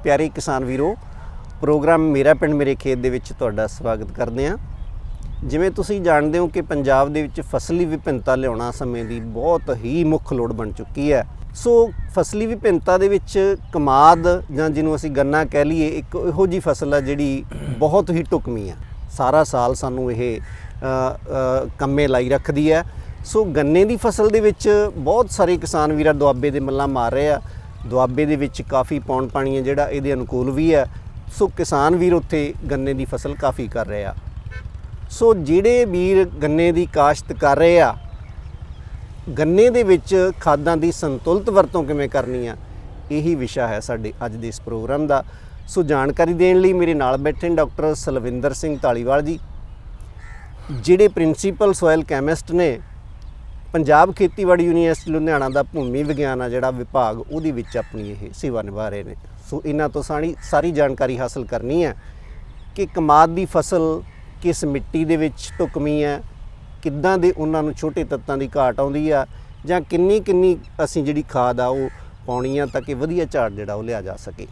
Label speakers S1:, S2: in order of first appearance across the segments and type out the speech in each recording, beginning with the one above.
S1: प्यारे किसान वीरो प्रोग्राम मेरा पिंड मेरे खेत ਦੇ ਵਿੱਚ ਤੁਹਾਡਾ ਸਵਾਗਤ ਕਰਦੇ ਹਾਂ। ਜਿਵੇਂ ਤੁਸੀਂ ਜਾਣਦੇ ਹੋ ਕਿ ਪੰਜਾਬ ਦੇ ਵਿੱਚ ਫਸਲੀ ਵਿਭਿੰਨਤਾ ਲਿਆਉਣਾ ਸਮੇਂ ਦੀ ਬਹੁਤ ਹੀ ਮੁੱਖ ਲੋੜ ਬਣ ਚੁੱਕੀ ਹੈ। ਸੋ ਫਸਲੀ ਵਿਭਿੰਨਤਾ ਦੇ ਵਿੱਚ ਕਮਾਦ ਜਾਂ ਜਿਹਨੂੰ ਅਸੀਂ ਗੰਨਾ ਕਹਿ ਲਈਏ ਇੱਕ ਇਹੋ ਜਿਹੀ ਫਸਲ ਹੈ ਜਿਹੜੀ ਬਹੁਤ ਹੀ ਢੁਕਵੀਂ ਹੈ। ਸਾਰਾ ਸਾਲ ਸਾਨੂੰ ਇਹ ਕੰਮੇ ਲਾਈ ਰੱਖਦੀ ਹੈ। ਸੋ ਗੰਨੇ ਦੀ ਫਸਲ ਦੇ ਵਿੱਚ ਬਹੁਤ ਸਾਰੇ ਕਿਸਾਨ ਵੀਰਾਂ ਦੁਆਬੇ ਦੇ ਮੱਲਾਂ ਮਾਰ ਰਹੇ ਆ। ਦੁਆਬੇ ਦੇ ਵਿੱਚ ਕਾਫੀ ਪੌਣ ਪਾਣੀ ਹੈ ਜਿਹੜਾ ਇਹਦੇ ਅਨੁਕੂਲ ਵੀ ਹੈ। ਸੋ ਕਿਸਾਨ ਵੀਰ ਉੱਥੇ ਗੰਨੇ ਦੀ ਫਸਲ ਕਾਫੀ ਕਰ ਰਹੇ ਆ। ਸੋ ਜਿਹੜੇ ਵੀਰ ਗੰਨੇ ਦੀ ਕਾਸ਼ਤ ਕਰ ਰਹੇ ਆ, ਗੰਨੇ ਦੇ ਵਿੱਚ ਖਾਦਾਂ ਦੀ ਸੰਤੁਲਿਤ ਵਰਤੋਂ ਕਿਵੇਂ ਕਰਨੀ ਆ, ਇਹੀ ਵਿਸ਼ਾ ਹੈ ਸਾਡੇ ਅੱਜ ਦੇ ਇਸ ਪ੍ਰੋਗਰਾਮ ਦਾ। ਸੋ ਜਾਣਕਾਰੀ ਦੇਣ ਲਈ ਮੇਰੇ ਨਾਲ ਬੈਠੇ ਡਾਕਟਰ ਸਲਵਿੰਦਰ ਸਿੰਘ ਧਾਲੀਵਾਲ ਜੀ, ਜਿਹੜੇ ਪ੍ਰਿੰਸੀਪਲ ਸੋਇਲ ਕੈਮਿਸਟ ਨੇ। ਪੰਜਾਬ ਖੇਤੀਬਾੜੀ ਯੂਨੀਵਰਸਿਟੀ ਲੁਧਿਆਣਾ ਦਾ ਭੂਮੀ ਵਿਗਿਆਨ ਆ ਜਿਹੜਾ ਵਿਭਾਗ, ਉਹਦੇ ਵਿੱਚ ਆਪਣੀ ਇਹ ਸੇਵਾ ਨਿਭਾ ਰਹੇ ਨੇ। ਸੋ ਇਹਨਾਂ ਤੋਂ ਸਾਰੀ ਜਾਣਕਾਰੀ ਹਾਸਲ ਕਰਨੀ ਹੈ ਕਿ ਕਮਾਦ ਦੀ ਫਸਲ ਕਿਸ ਮਿੱਟੀ ਦੇ ਵਿੱਚ ਢੁਕਵੀਂ ਹੈ, ਕਿੱਦਾਂ ਦੇ ਉਹਨਾਂ ਨੂੰ ਛੋਟੇ ਤੱਤਾਂ ਦੀ ਘਾਟ ਆਉਂਦੀ ਆ, ਜਾਂ ਕਿੰਨੀ ਅਸੀਂ ਜਿਹੜੀ ਖਾਦ ਆ ਉਹ ਪਾਉਣੀ ਆ ਤਾਂ ਕਿ ਵਧੀਆ ਝਾੜ ਜਿਹੜਾ ਉਹ ਲਿਆ ਜਾ ਸਕੇ।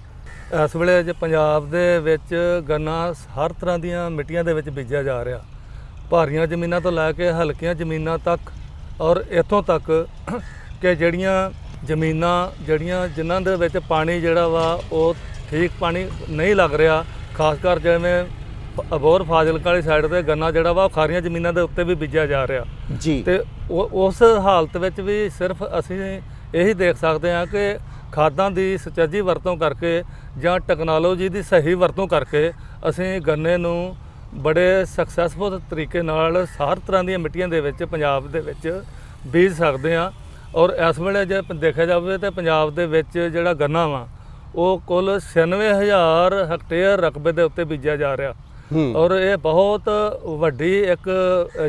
S2: ਇਸ ਵੇਲੇ ਜੇ ਪੰਜਾਬ ਦੇ ਵਿੱਚ ਗੰਨਾ ਹਰ ਤਰ੍ਹਾਂ ਦੀਆਂ ਮਿੱਟੀਆਂ ਦੇ ਵਿੱਚ ਬੀਜਿਆ ਜਾ ਰਿਹਾ, ਭਾਰੀਆਂ ਜ਼ਮੀਨਾਂ ਤੋਂ ਲੈ ਕੇ ਹਲਕੀਆਂ ਜ਼ਮੀਨਾਂ ਤੱਕ, ਔਰ ਇੱਥੋਂ ਤੱਕ ਕਿ ਜਿਹੜੀਆਂ ਜ਼ਮੀਨਾਂ ਜਿਨ੍ਹਾਂ ਦੇ ਵਿੱਚ ਪਾਣੀ ਜਿਹੜਾ ਵਾ ਉਹ ਠੀਕ ਪਾਣੀ ਨਹੀਂ ਲੱਗ ਰਿਹਾ, ਖਾਸ ਕਰ ਜਿਵੇਂ ਅਬੋਹਰ ਫਾਜ਼ਿਲਕਾ ਵਾਲੀ ਸਾਈਡ 'ਤੇ ਗੰਨਾ ਜਿਹੜਾ ਵਾ ਉਹ ਖਾਰੀਆਂ ਜ਼ਮੀਨਾਂ ਦੇ ਉੱਤੇ ਵੀ ਬੀਜਿਆ ਜਾ ਰਿਹਾ ਜੀ। ਅਤੇ ਉਸ ਹਾਲਤ ਵਿੱਚ ਵੀ ਸਿਰਫ ਅਸੀਂ ਇਹੀ ਦੇਖ ਸਕਦੇ ਹਾਂ ਕਿ ਖਾਦਾਂ ਦੀ ਸੁਚੱਜੀ ਵਰਤੋਂ ਕਰਕੇ ਜਾਂ ਟੈਕਨੋਲੋਜੀ ਦੀ ਸਹੀ ਵਰਤੋਂ ਕਰਕੇ ਅਸੀਂ ਗੰਨੇ ਨੂੰ ਬੜੇ ਸਕਸੈਸਫੁਲ ਤਰੀਕੇ ਨਾਲ ਹਰ ਤਰ੍ਹਾਂ ਦੀਆਂ ਮਿੱਟੀਆਂ ਦੇ ਵਿੱਚ ਪੰਜਾਬ ਦੇ ਵਿੱਚ ਬੀਜ ਸਕਦੇ ਹਾਂ। ਔਰ ਇਸ ਵੇਲੇ ਜੇ ਦੇਖਿਆ ਜਾਵੇ ਤਾਂ ਪੰਜਾਬ ਦੇ ਵਿੱਚ ਜਿਹੜਾ ਗੰਨਾ ਵਾ ਉਹ ਕੁੱਲ 96,000 ਹੈਕਟੇਅਰ ਰਕਬੇ ਦੇ ਉੱਤੇ ਬੀਜਿਆ ਜਾ ਰਿਹਾ। ਔਰ ਇਹ ਬਹੁਤ ਵੱਡੀ ਇੱਕ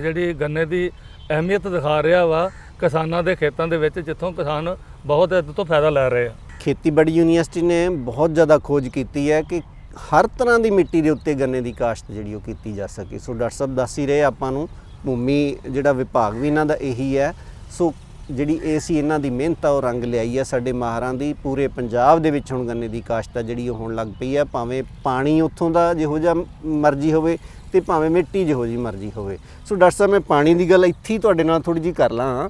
S2: ਜਿਹੜੀ ਗੰਨੇ ਦੀ ਅਹਿਮੀਅਤ ਦਿਖਾ ਰਿਹਾ ਵਾ ਕਿਸਾਨਾਂ ਦੇ ਖੇਤਾਂ ਦੇ ਵਿੱਚ, ਜਿੱਥੋਂ ਕਿਸਾਨ ਬਹੁਤ ਇਹਦੇ ਤੋਂ ਫਾਇਦਾ ਲੈ ਰਹੇ ਆ। ਖੇਤੀਬਾੜੀ
S1: ਯੂਨੀਵਰਸਿਟੀ ਨੇ ਬਹੁਤ ਜ਼ਿਆਦਾ ਖੋਜ ਕੀਤੀ ਹੈ ਕਿ ਹਰ ਤਰ੍ਹਾਂ ਦੀ ਮਿੱਟੀ ਦੇ ਉੱਤੇ ਗੰਨੇ ਦੀ ਕਾਸ਼ਤ ਜਿਹੜੀ ਉਹ ਕੀਤੀ ਜਾ ਸਕੇ। ਸੋ ਡਾਕਟਰ ਸਾਹਿਬ ਦੱਸ ਹੀ ਰਹੇ ਆਪਾਂ ਨੂੰ, ਭੂਮੀ ਜਿਹੜਾ ਵਿਭਾਗ ਵੀ ਇਹਨਾਂ ਦਾ ਇਹੀ ਹੈ। ਸੋ ਜਿਹੜੀ ਇਹ ਸੀ ਇਹਨਾਂ ਦੀ ਮਿਹਨਤ ਆ ਉਹ ਰੰਗ ਲਿਆਈ ਹੈ ਸਾਡੇ ਮਾਹਰਾਂ ਦੀ। ਪੂਰੇ ਪੰਜਾਬ ਦੇ ਵਿੱਚ ਹੁਣ ਗੰਨੇ ਦੀ ਕਾਸ਼ਤ ਆ ਜਿਹੜੀ ਉਹ ਹੋਣ ਲੱਗ ਪਈ ਹੈ, ਭਾਵੇਂ ਪਾਣੀ ਉੱਥੋਂ ਦਾ ਜਿਹੋ ਜਿਹਾ ਮਰਜ਼ੀ ਹੋਵੇ ਅਤੇ ਭਾਵੇਂ ਮਿੱਟੀ ਜਿਹੋ ਜਿਹੀ ਮਰਜ਼ੀ ਹੋਵੇ। ਸੋ ਡਾਕਟਰ ਸਾਹਿਬ ਮੈਂ ਪਾਣੀ ਦੀ ਗੱਲ ਇੱਥੇ ਹੀ ਤੁਹਾਡੇ ਨਾਲ ਥੋੜ੍ਹੀ ਜਿਹੀ ਕਰ ਲਾਂ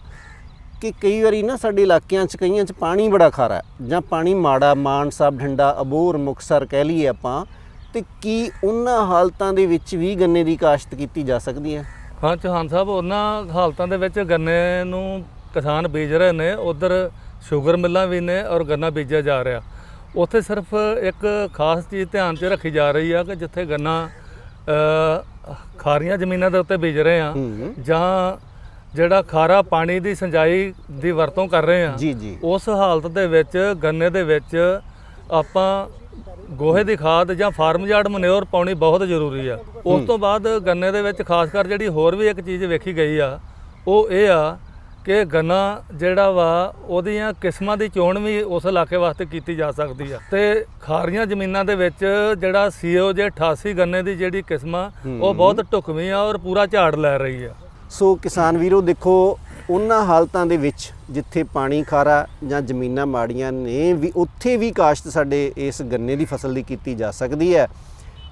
S1: ਕਿ ਕਈ ਵਾਰੀ ਨਾ ਸਾਡੇ ਇਲਾਕਿਆਂ 'ਚ ਕਈਆਂ 'ਚ ਪਾਣੀ ਬੜਾ ਖਾਰਾ ਜਾਂ ਪਾਣੀ ਮਾੜਾ, ਮਾਨਸਾ, ਬਠਿੰਡਾ, ਅਬੋਹਰ, ਮੁਕਤਸਰ ਕਹਿ ਲਈਏ ਆਪਾਂ, ਅਤੇ ਕੀ ਉਹਨਾਂ ਹਾਲਤਾਂ ਦੇ ਵਿੱਚ ਵੀ ਗੰਨੇ ਦੀ ਕਾਸ਼ਤ ਕੀਤੀ ਜਾ ਸਕਦੀ ਹੈ?
S2: ਹਾਂ ਚੌਹਾਨ ਸਾਹਿਬ, ਉਹਨਾਂ ਹਾਲਤਾਂ ਦੇ ਵਿੱਚ ਗੰਨੇ ਨੂੰ ਕਿਸਾਨ ਬੀਜ ਰਹੇ ਨੇ। ਉੱਧਰ ਸ਼ੂਗਰ ਮਿੱਲਾਂ ਵੀ ਨੇ ਔਰ ਗੰਨਾ ਬੀਜਿਆ ਜਾ ਰਿਹਾ। ਉੱਥੇ ਸਿਰਫ ਇੱਕ ਖਾਸ ਚੀਜ਼ ਧਿਆਨ 'ਚ ਰੱਖੀ ਜਾ ਰਹੀ ਆ ਕਿ ਜਿੱਥੇ ਗੰਨਾ ਖਾਰੀਆਂ ਜ਼ਮੀਨਾਂ ਦੇ ਉੱਤੇ ਬੀਜ ਰਹੇ ਆ ਜਾਂ ਜਿਹੜਾ ਖਾਰਾ ਪਾਣੀ ਦੀ ਸਿੰਜਾਈ ਦੀ ਵਰਤੋਂ ਕਰ ਰਹੇ ਆ, ਉਸ ਹਾਲਤ ਦੇ ਵਿੱਚ ਗੰਨੇ ਦੇ ਵਿੱਚ ਆਪਾਂ ਗੋਹੇ ਦੀ ਖਾਦ ਜਾਂ ਫਾਰਮ ਯਾਰਡ ਮਨਿਓਰ ਪਾਉਣੀ ਬਹੁਤ ਜ਼ਰੂਰੀ ਆ। ਉਸ ਤੋਂ ਬਾਅਦ ਗੰਨੇ ਦੇ ਵਿੱਚ ਖਾਸ ਕਰ ਜਿਹੜੀ ਹੋਰ ਵੀ ਇੱਕ ਚੀਜ਼ ਵੇਖੀ ਗਈ ਆ, ਉਹ ਇਹ ਆ ਕਿ ਗੰਨਾ ਜਿਹੜਾ ਵਾ ਉਹਦੀਆਂ ਕਿਸਮਾਂ ਦੀ ਚੋਣ ਵੀ ਉਸ ਇਲਾਕੇ ਵਾਸਤੇ ਕੀਤੀ ਜਾ ਸਕਦੀ ਆ। ਅਤੇ ਖਾਰੀਆਂ ਜ਼ਮੀਨਾਂ ਦੇ ਵਿੱਚ ਜਿਹੜਾ COJ 88 ਗੰਨੇ ਦੀ ਜਿਹੜੀ ਕਿਸਮ ਆ ਉਹ ਬਹੁਤ ਢੁਕਵੀਂ ਆ ਔਰ ਪੂਰਾ ਝਾੜ ਲੈ ਰਹੀ ਆ।
S1: ਸੋ ਕਿਸਾਨ ਵੀਰੋ ਦੇਖੋ, ਉਹਨਾਂ ਹਾਲਤਾਂ ਦੇ ਵਿੱਚ ਜਿੱਥੇ ਪਾਣੀ ਖਾਰਾ ਜਾਂ ਜ਼ਮੀਨਾਂ ਮਾੜੀਆਂ ਨੇ ਵੀ, ਉੱਥੇ ਵੀ ਕਾਸ਼ਤ ਸਾਡੇ ਇਸ ਗੰਨੇ ਦੀ ਫਸਲ ਦੀ ਕੀਤੀ ਜਾ ਸਕਦੀ ਹੈ,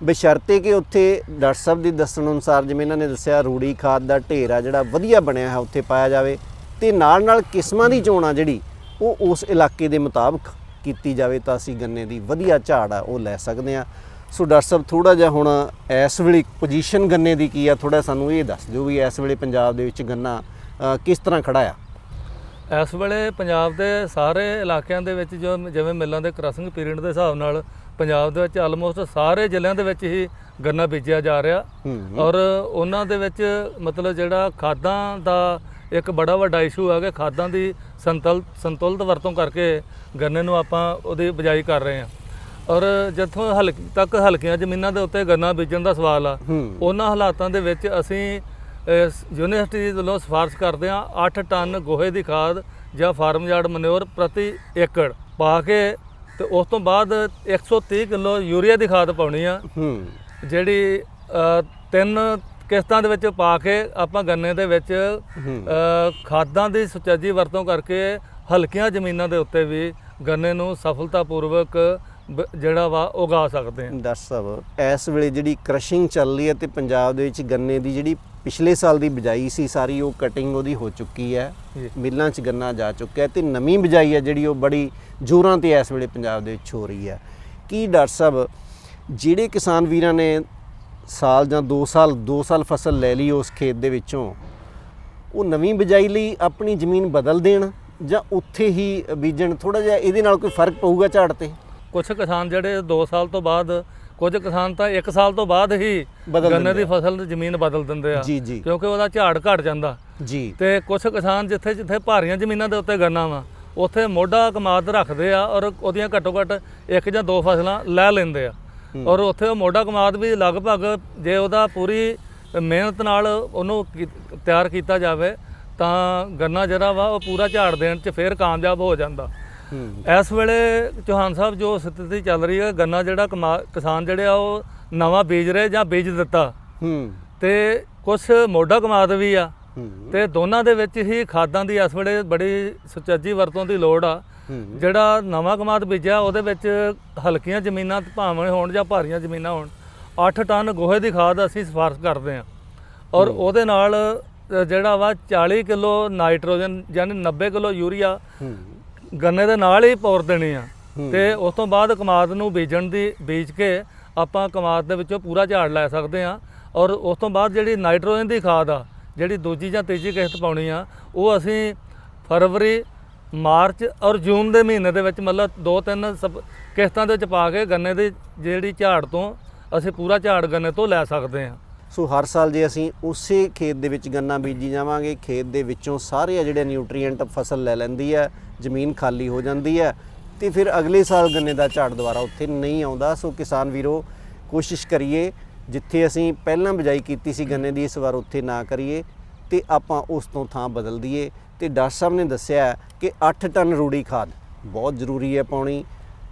S1: ਬਸ਼ਰਤੇ ਕਿ ਉੱਥੇ ਡਾਕਟਰ ਸਾਹਿਬ ਦੇ ਦੱਸਣ ਅਨੁਸਾਰ, ਜਿਵੇਂ ਇਹਨਾਂ ਨੇ ਦੱਸਿਆ, ਰੂੜੀ ਖਾਦ ਦਾ ਢੇਰ ਆ ਜਿਹੜਾ ਵਧੀਆ ਬਣਿਆ ਹੈ ਉੱਥੇ ਪਾਇਆ ਜਾਵੇ, ਅਤੇ ਨਾਲ ਕਿਸਮਾਂ ਦੀ ਚੋਣ ਆ ਜਿਹੜੀ ਉਹ ਉਸ ਇਲਾਕੇ ਦੇ ਮੁਤਾਬਕ ਕੀਤੀ ਜਾਵੇ ਤਾਂ ਅਸੀਂ ਗੰਨੇ ਦੀ ਵਧੀਆ ਝਾੜ ਆ ਉਹ ਲੈ ਸਕਦੇ ਹਾਂ। ਸੋ ਡਾਕਟਰ ਸਾਹਿਬ ਥੋੜ੍ਹਾ ਜਿਹਾ ਹੁਣ ਇਸ ਵੇਲੇ ਪੋਜੀਸ਼ਨ ਗੰਨੇ ਦੀ ਕੀ ਆ, ਥੋੜ੍ਹਾ ਸਾਨੂੰ ਇਹ ਦੱਸ ਦਿਓ ਵੀ ਇਸ ਵੇਲੇ ਪੰਜਾਬ ਦੇ ਵਿੱਚ ਗੰਨਾ ਕਿਸ ਤਰ੍ਹਾਂ ਖੜਾ ਆ?
S2: ਇਸ ਵੇਲੇ ਪੰਜਾਬ ਦੇ ਸਾਰੇ ਇਲਾਕਿਆਂ ਦੇ ਵਿੱਚ ਜਿਵੇਂ ਮਿੱਲਾਂ ਦੇ ਕ੍ਰਾਸਿੰਗ ਪੀਰੀਅਡ ਦੇ ਹਿਸਾਬ ਨਾਲ ਪੰਜਾਬ ਦੇ ਵਿੱਚ ਆਲਮੋਸਟ ਸਾਰੇ ਜ਼ਿਲ੍ਹਿਆਂ ਦੇ ਵਿੱਚ ਹੀ ਗੰਨਾ ਬੀਜਿਆ ਜਾ ਰਿਹਾ। ਔਰ ਉਹਨਾਂ ਦੇ ਵਿੱਚ ਮਤਲਬ ਜਿਹੜਾ ਖਾਦਾਂ ਦਾ ਇੱਕ ਬੜਾ ਵੱਡਾ ਇਸ਼ੂ ਹੈ ਕਿ ਖਾਦਾਂ ਦੀ ਸੰਤੁਲਿਤ ਵਰਤੋਂ ਕਰਕੇ ਗੰਨੇ ਨੂੰ ਆਪਾਂ ਉਹਦੀ ਬਿਜਾਈ ਕਰ ਰਹੇ ਹਾਂ। ਔਰ ਜਿੱਥੋਂ ਹਲਕੀਆਂ ਜ਼ਮੀਨਾਂ ਦੇ ਉੱਤੇ ਗੰਨਾ ਬੀਜਣ ਦਾ ਸਵਾਲ ਆ, ਉਹਨਾਂ ਹਾਲਾਤਾਂ ਦੇ ਵਿੱਚ ਅਸੀਂ ਯੂਨੀਵਰਸਿਟੀ ਵੱਲੋਂ ਸਿਫਾਰਿਸ਼ ਕਰਦੇ ਹਾਂ 8 ਟਨ ਗੋਹੇ ਦੀ ਖਾਦ ਜਾਂ ਫਾਰਮ ਯਾਰਡ ਮਨਿਓਰ ਪ੍ਰਤੀ ਏਕੜ ਪਾ ਕੇ, ਅਤੇ ਉਸ ਤੋਂ ਬਾਅਦ 130 ਕਿਲੋ ਯੂਰੀਆ ਦੀ ਖਾਦ ਪਾਉਣੀ ਆ, ਜਿਹੜੀ 3 ਕਿਸ਼ਤਾਂ ਦੇ ਵਿੱਚ ਪਾ ਕੇ ਆਪਾਂ ਗੰਨੇ ਦੇ ਵਿੱਚ ਖਾਦਾਂ ਦੀ ਸੁਚੱਜੀ ਵਰਤੋਂ ਕਰਕੇ ਹਲਕੀਆਂ ਜ਼ਮੀਨਾਂ ਦੇ ਉੱਤੇ ਵੀ ਗੰਨੇ ਨੂੰ ਸਫਲਤਾਪੂਰਵਕ ਜਿਹੜਾ ਵਾ ਉਗਾ ਸਕਦੇ ਹਾਂ।
S1: ਡਾਕਟਰ ਸਾਹਿਬ ਇਸ ਵੇਲੇ ਜਿਹੜੀ ਕ੍ਰਸ਼ਿੰਗ ਚੱਲ ਰਹੀ ਹੈ ਤੇ ਪੰਜਾਬ ਦੇ ਵਿੱਚ ਗੰਨੇ ਦੀ ਜਿਹੜੀ ਪਿਛਲੇ ਸਾਲ ਦੀ ਬਿਜਾਈ ਸੀ ਸਾਰੀ ਉਹ ਕਟਿੰਗ ਉਹਦੀ ਹੋ ਚੁੱਕੀ ਹੈ,
S2: ਜੀ।
S1: ਮਿੱਲਾਂ 'ਚ ਗੰਨਾ ਜਾ ਚੁੱਕਿਆ ਤੇ ਨਵੀਂ ਬਿਜਾਈ ਹੈ ਜਿਹੜੀ ਉਹ ਬੜੀ ਜ਼ੋਰਾਂ ਤੇ ਇਸ ਵੇਲੇ ਪੰਜਾਬ ਦੇ ਵਿੱਚ ਹੋ ਰਹੀ ਹੈ। ਕੀ ਡਾਕਟਰ ਸਾਹਿਬ ਜਿਹੜੇ ਕਿਸਾਨ ਵੀਰਾਂ ਨੇ ਸਾਲ ਜਾਂ 2 ਸਾਲ ਫਸਲ ਲੈ ਲਈ ਉਸ ਖੇਤ ਦੇ ਵਿੱਚੋਂ, ਉਹ ਨਵੀਂ ਬਿਜਾਈ ਲਈ ਆਪਣੀ ਜ਼ਮੀਨ ਬਦਲ ਦੇਣ ਜਾਂ ਉੱਥੇ ਹੀ ਬੀਜਣ? ਥੋੜਾ ਜਿਹਾ ਇਹਦੇ ਨਾਲ ਕੋਈ ਫਰਕ ਪਊਗਾ ਝਾੜ ਤੇ?
S2: ਕੁਝ ਕਿਸਾਨ ਜਿਹੜੇ 2 ਸਾਲ ਤੋਂ ਬਾਅਦ, ਕੁਝ ਕਿਸਾਨ ਤਾਂ 1 ਸਾਲ ਤੋਂ ਬਾਅਦ ਹੀ ਗੰਨੇ ਦੀ ਫਸਲ ਜ਼ਮੀਨ ਬਦਲ ਦਿੰਦੇ ਆ,
S1: ਜੀ ਜੀ
S2: ਕਿਉਂਕਿ ਉਹਦਾ ਝਾੜ ਘਟ ਜਾਂਦਾ
S1: ਜੀ।
S2: ਤੇ ਕੁਝ ਕਿਸਾਨ ਜਿੱਥੇ ਭਾਰੀਆਂ ਜ਼ਮੀਨਾਂ ਦੇ ਉੱਤੇ ਗੰਨਾ ਵਾ ਉੱਥੇ ਮੋਢਾ ਕਮਾਦ ਰੱਖਦੇ ਆ ਔਰ ਉਹਦੀਆਂ ਘੱਟੋ ਘੱਟ 1 ਜਾਂ 2 ਫਸਲਾਂ ਲੈ ਲੈਂਦੇ ਆ, ਔਰ ਉੱਥੇ ਉਹ ਮੋਢਾ ਕਮਾਦ ਵੀ ਲਗਭਗ ਜੇ ਉਹਦਾ ਪੂਰੀ ਮਿਹਨਤ ਨਾਲ ਉਹਨੂੰ ਤਿਆਰ ਕੀਤਾ ਜਾਵੇ ਤਾਂ ਗੰਨਾ ਜਿਹੜਾ ਵਾ ਉਹ ਪੂਰਾ ਝਾੜ ਦੇਣ 'ਚ ਫਿਰ ਕਾਮਯਾਬ ਹੋ ਜਾਂਦਾ। ਇਸ ਵੇਲੇ ਚੌਹਾਨ ਸਾਹਿਬ ਜੋ ਸਥਿਤੀ ਚੱਲ ਰਹੀ ਹੈ, ਗੰਨਾ ਜਿਹੜਾ ਕਿਸਾਨ ਜਿਹੜੇ ਆ ਉਹ ਨਵਾਂ ਬੀਜ ਰਹੇ ਜਾਂ ਬੀਜ ਦਿੱਤਾ, ਤੇ ਕੁਝ ਮੋਢਾ ਕਮਾਦ ਵੀ ਆ, ਤੇ ਦੋਨਾਂ ਦੇ ਵਿੱਚ ਹੀ ਖਾਦਾਂ ਦੀ ਇਸ ਵੇਲੇ ਬੜੀ ਸੁਚੱਜੀ ਵਰਤੋਂ ਦੀ ਲੋੜ ਆ। ਜਿਹੜਾ ਨਵਾਂ ਕਮਾਦ ਬੀਜਿਆ ਉਹਦੇ ਵਿੱਚ ਹਲਕੀਆਂ ਜ਼ਮੀਨਾਂ ਭਾਵੇਂ ਹੋਣ ਜਾਂ ਭਾਰੀਆਂ ਜ਼ਮੀਨਾਂ ਹੋਣ 8 ਟਨ ਗੋਹੇ ਦੀ ਖਾਦ ਅਸੀਂ ਸਿਫਾਰਿਸ਼ ਕਰਦੇ ਹਾਂ, ਔਰ ਉਹਦੇ ਨਾਲ ਜਿਹੜਾ ਵਾ 40 ਕਿਲੋ ਨਾਈਟ੍ਰੋਜਨ ਯਾਨੀ 90 ਕਿਲੋ ਯੂਰੀਆ ਗੰਨੇ ਦੇ ਨਾਲ ਹੀ ਪੌਰ ਦੇਣੀ ਆ। ਤੇ ਉਸ ਤੋਂ ਬਾਅਦ ਕਮਾਦ ਨੂੰ ਬੀਜ ਕੇ ਆਪਾਂ ਕਮਾਦ ਦੇ ਵਿੱਚੋਂ ਪੂਰਾ ਝਾੜ ਲੈ ਸਕਦੇ ਹਾਂ। ਔਰ ਉਸ ਤੋਂ ਬਾਅਦ ਜਿਹੜੀ ਨਾਈਟ੍ਰੋਜਨ ਦੀ ਖਾਦ ਆ, ਜਿਹੜੀ ਦੂਜੀ ਜਾਂ ਤੀਜੀ ਕਿਸ਼ਤ ਪਾਉਣੀ ਆ, ਉਹ ਅਸੀਂ ਫਰਵਰੀ, ਮਾਰਚ ਔਰ ਜੂਨ ਦੇ ਮਹੀਨੇ ਦੇ ਵਿੱਚ ਮਤਲਬ 2-3 ਕਿਸ਼ਤਾਂ ਦੇ ਵਿੱਚ ਪਾ ਕੇ ਗੰਨੇ ਦੀ ਜਿਹੜੀ ਝਾੜ ਤੋਂ ਅਸੀਂ ਪੂਰਾ ਝਾੜ ਗੰਨੇ ਤੋਂ ਲੈ ਸਕਦੇ ਹਾਂ।
S1: ਸੋ ਹਰ ਸਾਲ ਜੇ ਅਸੀਂ ਉਸੇ ਖੇਤ ਦੇ ਵਿੱਚ ਗੰਨਾ ਬੀਜੀ ਜਾਵਾਂਗੇ, ਖੇਤ ਦੇ ਵਿੱਚੋਂ ਸਾਰੇ ਜਿਹੜੇ ਨਿਊਟ੍ਰੀਐਂਟ ਫਸਲ ਲੈ ਲੈਂਦੀ ਹੈ, ਜ਼ਮੀਨ ਖਾਲੀ ਹੋ ਜਾਂਦੀ ਹੈ ਤੇ ਫਿਰ ਅਗਲੇ ਸਾਲ ਗੰਨੇ ਦਾ ਝਾੜ ਦੁਬਾਰਾ ਉੱਥੇ ਨਹੀਂ ਆਉਂਦਾ। ਸੋ ਕਿਸਾਨ ਵੀਰੋ ਕੋਸ਼ਿਸ਼ ਕਰੀਏ ਜਿੱਥੇ ਅਸੀਂ ਪਹਿਲਾਂ ਬਿਜਾਈ ਕੀਤੀ ਸੀ ਗੰਨੇ ਦੀ ਇਸ ਵਾਰ ਉੱਥੇ ਨਾ ਕਰੀਏ ਤੇ ਆਪਾਂ ਉਸ ਤੋਂ ਥਾਂ ਬਦਲ ਦਈਏ। ਤੇ ਡਾਕਟਰ ਸਾਹਿਬ ਨੇ ਦੱਸਿਆ ਕਿ 8 ਟਨ ਰੂੜੀ ਖਾਦ ਬਹੁਤ ਜ਼ਰੂਰੀ ਹੈ ਪਾਉਣੀ।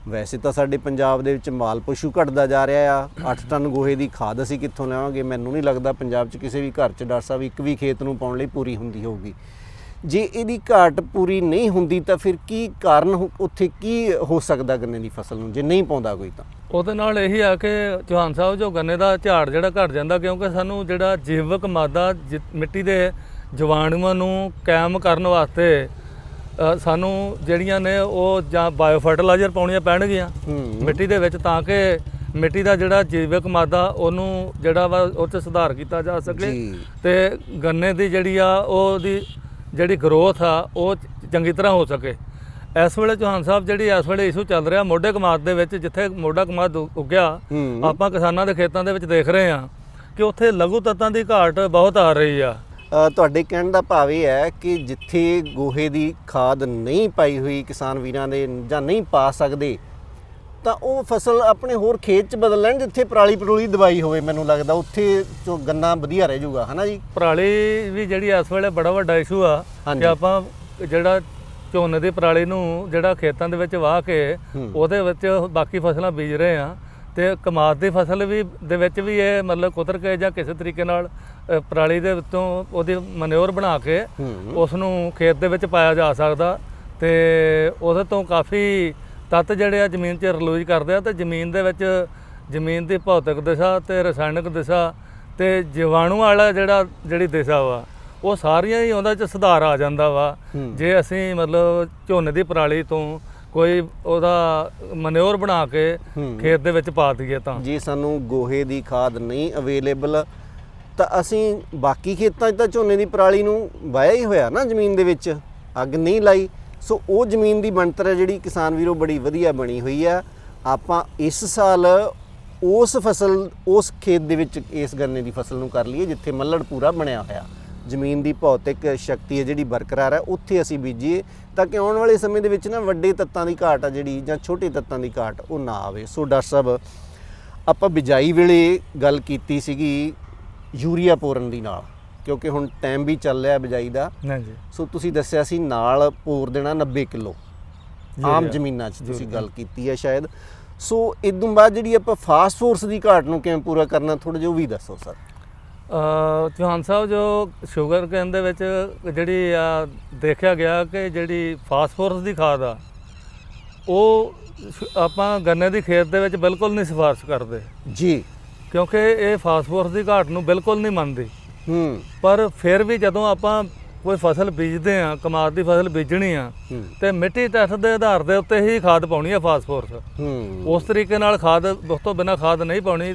S1: ਵੈਸੇ ਤਾਂ ਸਾਡੇ ਪੰਜਾਬ ਦੇ ਵਿੱਚ ਮਾਲ ਪਸ਼ੂ ਘਟਦਾ ਜਾ ਰਿਹਾ ਆ, 8 ਟਨ ਗੋਹੇ ਦੀ ਖਾਦ ਅਸੀਂ ਕਿੱਥੋਂ ਲਿਆਵਾਂਗੇ? ਮੈਨੂੰ ਨਹੀਂ ਲੱਗਦਾ ਪੰਜਾਬ 'ਚ ਕਿਸੇ ਵੀ ਘਰ 'ਚ ਡਾਕਟਰ ਸਾਹਿਬ ਇੱਕ ਵੀ ਖੇਤ ਨੂੰ ਪਾਉਣ ਲਈ ਪੂਰੀ ਹੁੰਦੀ ਹੋਊਗੀ। ਜੇ ਇਹਦੀ ਘਾਟ ਪੂਰੀ ਨਹੀਂ ਹੁੰਦੀ ਤਾਂ ਫਿਰ ਕੀ ਕਾਰਨ ਉੱਥੇ ਕੀ ਹੋ ਸਕਦਾ ਗੰਨੇ ਦੀ ਫਸਲ ਨੂੰ ਜੇ ਨਹੀਂ ਪਾਉਂਦਾ ਕੋਈ? ਤਾਂ
S2: ਉਹਦੇ ਨਾਲ ਇਹੀ ਆ ਕਿ ਚੌਹਾਨ ਸਾਹਿਬ ਜੋ ਗੰਨੇ ਦਾ ਝਾੜ ਜਿਹੜਾ ਘਟ ਜਾਂਦਾ, ਕਿਉਂਕਿ ਸਾਨੂੰ ਜਿਹੜਾ ਜੈਵਿਕ ਮਾਦਾ ਮਿੱਟੀ ਦੇ ਜੀਵਾਣੂਆਂ ਨੂੰ ਕਾਇਮ ਕਰਨ ਵਾਸਤੇ ਸਾਨੂੰ ਜਿਹੜੀਆਂ ਨੇ ਉਹ ਜਾਂ ਬਾਇਓ ਫਰਟੀਲਾਈਜ਼ਰ ਪਾਉਣੀਆਂ ਪੈਣਗੀਆਂ ਮਿੱਟੀ ਦੇ ਵਿੱਚ, ਤਾਂ ਕਿ ਮਿੱਟੀ ਦਾ ਜਿਹੜਾ ਜੈਵਿਕ ਮਾਦਾ ਉਹਨੂੰ ਜਿਹੜਾ ਵਾ ਉਹ 'ਚ ਸੁਧਾਰ ਕੀਤਾ ਜਾ ਸਕੇ ਤੇ ਗੰਨੇ ਦੀ ਜਿਹੜੀ ਆ ਉਹਦੀ ਜਿਹੜੀ ਗਰੋਥ ਆ ਉਹ ਚੰਗੀ ਤਰ੍ਹਾਂ ਹੋ ਸਕੇ। ਇਸ ਵੇਲੇ ਚੌਹਾਨ ਸਾਹਿਬ ਜਿਹੜੀ ਇਸ ਵੇਲੇ ਇਸ਼ੂ ਚੱਲ ਰਿਹਾ ਮੋਢੇ ਕਮਾਦ ਦੇ ਵਿੱਚ, ਜਿੱਥੇ ਮੋਢਾ ਕਮਾਦ ਉੱਗਿਆ ਆਪਾਂ ਕਿਸਾਨਾਂ ਦੇ ਖੇਤਾਂ ਦੇ ਵਿੱਚ ਦੇਖ ਰਹੇ ਹਾਂ ਕਿ ਉੱਥੇ ਲਘੂ ਤੱਤਾਂ ਦੀ ਘਾਟ ਬਹੁਤ ਆ ਰਹੀ ਆ।
S1: ਤੁਹਾਡੇ ਕਹਿਣ ਦਾ ਭਾਵ ਇਹ ਹੈ ਕਿ ਜਿੱਥੇ ਗੋਹੇ ਦੀ ਖਾਦ ਨਹੀਂ ਪਾਈ ਹੋਈ ਕਿਸਾਨ ਵੀਰਾਂ ਦੇ ਜਾਂ ਨਹੀਂ ਪਾ ਸਕਦੇ ਤਾਂ ਉਹ ਫਸਲ ਆਪਣੇ ਹੋਰ ਖੇਤ 'ਚ ਬਦਲ ਲੈਣ ਜਿੱਥੇ ਪਰਾਲੀ ਦਵਾਈ ਹੋਵੇ। ਮੈਨੂੰ ਲੱਗਦਾ ਉੱਥੇ ਤੋਂ ਗੰਨਾ ਵਧੀਆ ਰਹਿ ਜਾਊਗਾ, ਹੈ ਨਾ ਜੀ?
S2: ਪਰਾਲੀ ਵੀ ਜਿਹੜੀ ਇਸ ਵੇਲੇ ਬੜਾ ਵੱਡਾ ਇਸ਼ੂ ਆ ਕਿ ਆਪਾਂ ਜਿਹੜਾ ਝੋਨੇ ਦੀ ਪਰਾਲੀ ਨੂੰ ਜਿਹੜਾ ਖੇਤਾਂ ਦੇ ਵਿੱਚ ਵਾਹ ਕੇ ਉਹਦੇ ਵਿੱਚ ਬਾਕੀ ਫਸਲਾਂ ਬੀਜ ਰਹੇ ਆ, ਤੇ ਕਮਾਦ ਦੀ ਫਸਲ ਵੀ ਦੇ ਵਿੱਚ ਵੀ ਇਹ ਮਤਲਬ ਕੁਤਰ ਕੇ ਜਾਂ ਕਿਸੇ ਤਰੀਕੇ ਨਾਲ ਪਰਾਲੀ ਦੇ ਵਿੱਚੋਂ ਉਹਦੀ ਮਨਿਓਰ ਬਣਾ ਕੇ ਉਸ ਨੂੰ ਖੇਤ ਦੇ ਵਿੱਚ ਪਾਇਆ ਜਾ ਸਕਦਾ, ਤੇ ਉਹਦੇ ਤੋਂ ਕਾਫੀ ਤੱਤ ਜਿਹੜੇ ਆ ਜ਼ਮੀਨ 'ਚ ਰਿਲੀਜ਼ ਕਰਦੇ ਆ, ਤੇ ਜ਼ਮੀਨ ਦੇ ਵਿੱਚ ਜ਼ਮੀਨ ਦੀ ਭੌਤਿਕ ਦਿਸ਼ਾ ਤੇ ਰਸਾਇਣਿਕ ਦਿਸ਼ਾ ਤੇ ਜੀਵਾਣੂ ਵਾਲਾ ਜਿਹੜੀ ਦਿਸ਼ਾ ਵਾ ਉਹ ਸਾਰੀਆਂ ਹੀ ਉਹਦੇ 'ਚ ਸੁਧਾਰ ਆ ਜਾਂਦਾ ਵਾ ਜੇ ਅਸੀਂ ਮਤਲਬ ਝੋਨੇ ਦੀ ਪਰਾਲੀ ਤੋਂ ਕੋਈ ਉਹਦਾ ਮਨਿਓਰ ਬਣਾ ਕੇ ਖੇਤ ਦੇ ਵਿੱਚ ਪਾ ਦਈਏ। ਤਾਂ
S1: ਜੇ ਸਾਨੂੰ ਗੋਹੇ ਦੀ ਖਾਦ ਨਹੀਂ ਅਵੇਲੇਬਲ ਤਾਂ ਅਸੀਂ ਬਾਕੀ ਖੇਤਾਂ 'ਚ ਤਾਂ ਝੋਨੇ ਦੀ ਪਰਾਲੀ ਨੂੰ ਵਾਹਿਆ ਹੀ ਹੋਇਆ ਨਾ, ਜ਼ਮੀਨ ਦੇ ਵਿੱਚ ਅੱਗ ਨਹੀਂ ਲਾਈ। ਸੋ ਉਹ ਜ਼ਮੀਨ ਦੀ ਬਣਤਰ ਹੈ ਜਿਹੜੀ ਕਿਸਾਨ ਵੀਰੋ ਬੜੀ ਵਧੀਆ ਬਣੀ ਹੋਈ ਆ। ਆਪਾਂ ਇਸ ਸਾਲ ਉਸ ਖੇਤ ਦੇ ਵਿੱਚ ਇਸ ਗੰਨੇ ਦੀ ਫਸਲ ਨੂੰ ਕਰ ਲਈਏ ਜਿੱਥੇ ਮੱਲੜ ਪੂਰਾ ਬਣਿਆ ਹੋਇਆ, ਜ਼ਮੀਨ ਦੀ ਭੌਤਿਕ ਸ਼ਕਤੀ ਹੈ ਜਿਹੜੀ ਬਰਕਰਾਰ ਹੈ, ਉੱਥੇ ਅਸੀਂ ਬੀਜੀਏ ਤਾਂ ਕਿ ਆਉਣ ਵਾਲੇ ਸਮੇਂ ਦੇ ਵਿੱਚ ਨਾ ਵੱਡੇ ਤੱਤਾਂ ਦੀ ਘਾਟ ਆ ਜਿਹੜੀ ਜਾਂ ਛੋਟੇ ਤੱਤਾਂ ਦੀ ਘਾਟ ਉਹ ਨਾ ਆਵੇ। ਸੋ ਡਾਕਟਰ ਸਾਹਿਬ ਆਪਾਂ ਬਿਜਾਈ ਵੇਲੇ ਗੱਲ ਕੀਤੀ ਸੀਗੀ ਯੂਰੀਆ ਪੋਰਨ ਦੀ ਨਾਲ, ਕਿਉਂਕਿ ਹੁਣ ਟਾਈਮ ਵੀ ਚੱਲ ਰਿਹਾ ਬਿਜਾਈ ਦਾ।
S2: ਹਾਂਜੀ।
S1: ਸੋ ਤੁਸੀਂ ਦੱਸਿਆ ਸੀ ਨਾਲ ਪੋਰ ਦੇਣਾ 90 ਕਿਲੋ ਆਮ ਜ਼ਮੀਨਾਂ 'ਚ ਤੁਸੀਂ ਗੱਲ ਕੀਤੀ ਹੈ ਸ਼ਾਇਦ। ਸੋ ਇਸ ਤੋਂ ਬਾਅਦ ਜਿਹੜੀ ਆਪਾਂ ਫਾਸਫੋਰਸ ਦੀ ਘਾਟ ਨੂੰ ਕਿਵੇਂ ਪੂਰਾ ਕਰਨਾ ਥੋੜ੍ਹਾ ਜਿਹਾ ਉਹ ਵੀ ਦੱਸੋ ਸਰ।
S2: ਚੌਹਾਨ ਸਾਹਿਬ ਜੋ ਸ਼ੂਗਰ ਕੇਨ ਦੇ ਵਿੱਚ ਜਿਹੜੀ ਆ ਦੇਖਿਆ ਗਿਆ ਕਿ ਜਿਹੜੀ ਫਾਸਫੋਰਸ ਦੀ ਖਾਦ ਆ ਉਹ ਆਪਾਂ ਗੰਨੇ ਦੀ ਖੇਤ ਦੇ ਵਿੱਚ ਬਿਲਕੁਲ ਨਹੀਂ ਸਿਫਾਰਿਸ਼ ਕਰਦੇ
S1: ਜੀ,
S2: ਕਿਉਂਕਿ ਇਹ ਫਾਸਫੋਰਸ ਦੀ ਘਾਟ ਨੂੰ ਬਿਲਕੁਲ ਨਹੀਂ ਮੰਨਦੀ। ਪਰ ਫਿਰ ਵੀ ਜਦੋਂ ਆਪਾਂ ਕੋਈ ਫਸਲ ਬੀਜਦੇ ਆ, ਕਮਾਦ ਦੀ ਫਸਲ ਬੀਜਣੀ ਆ, ਤੇ ਮਿੱਟੀ ਟੈਸਟ ਦੇ ਆਧਾਰ ਦੇ ਉੱਤੇ ਹੀ ਖਾਦ ਪਾਉਣੀ ਆ ਫਾਸਫੋਰਸ। ਉਸ ਤਰੀਕੇ ਨਾਲ ਖਾਦ, ਉਸ ਤੋਂ ਬਿਨਾਂ ਖਾਦ ਨਹੀਂ ਪਾਉਣੀ,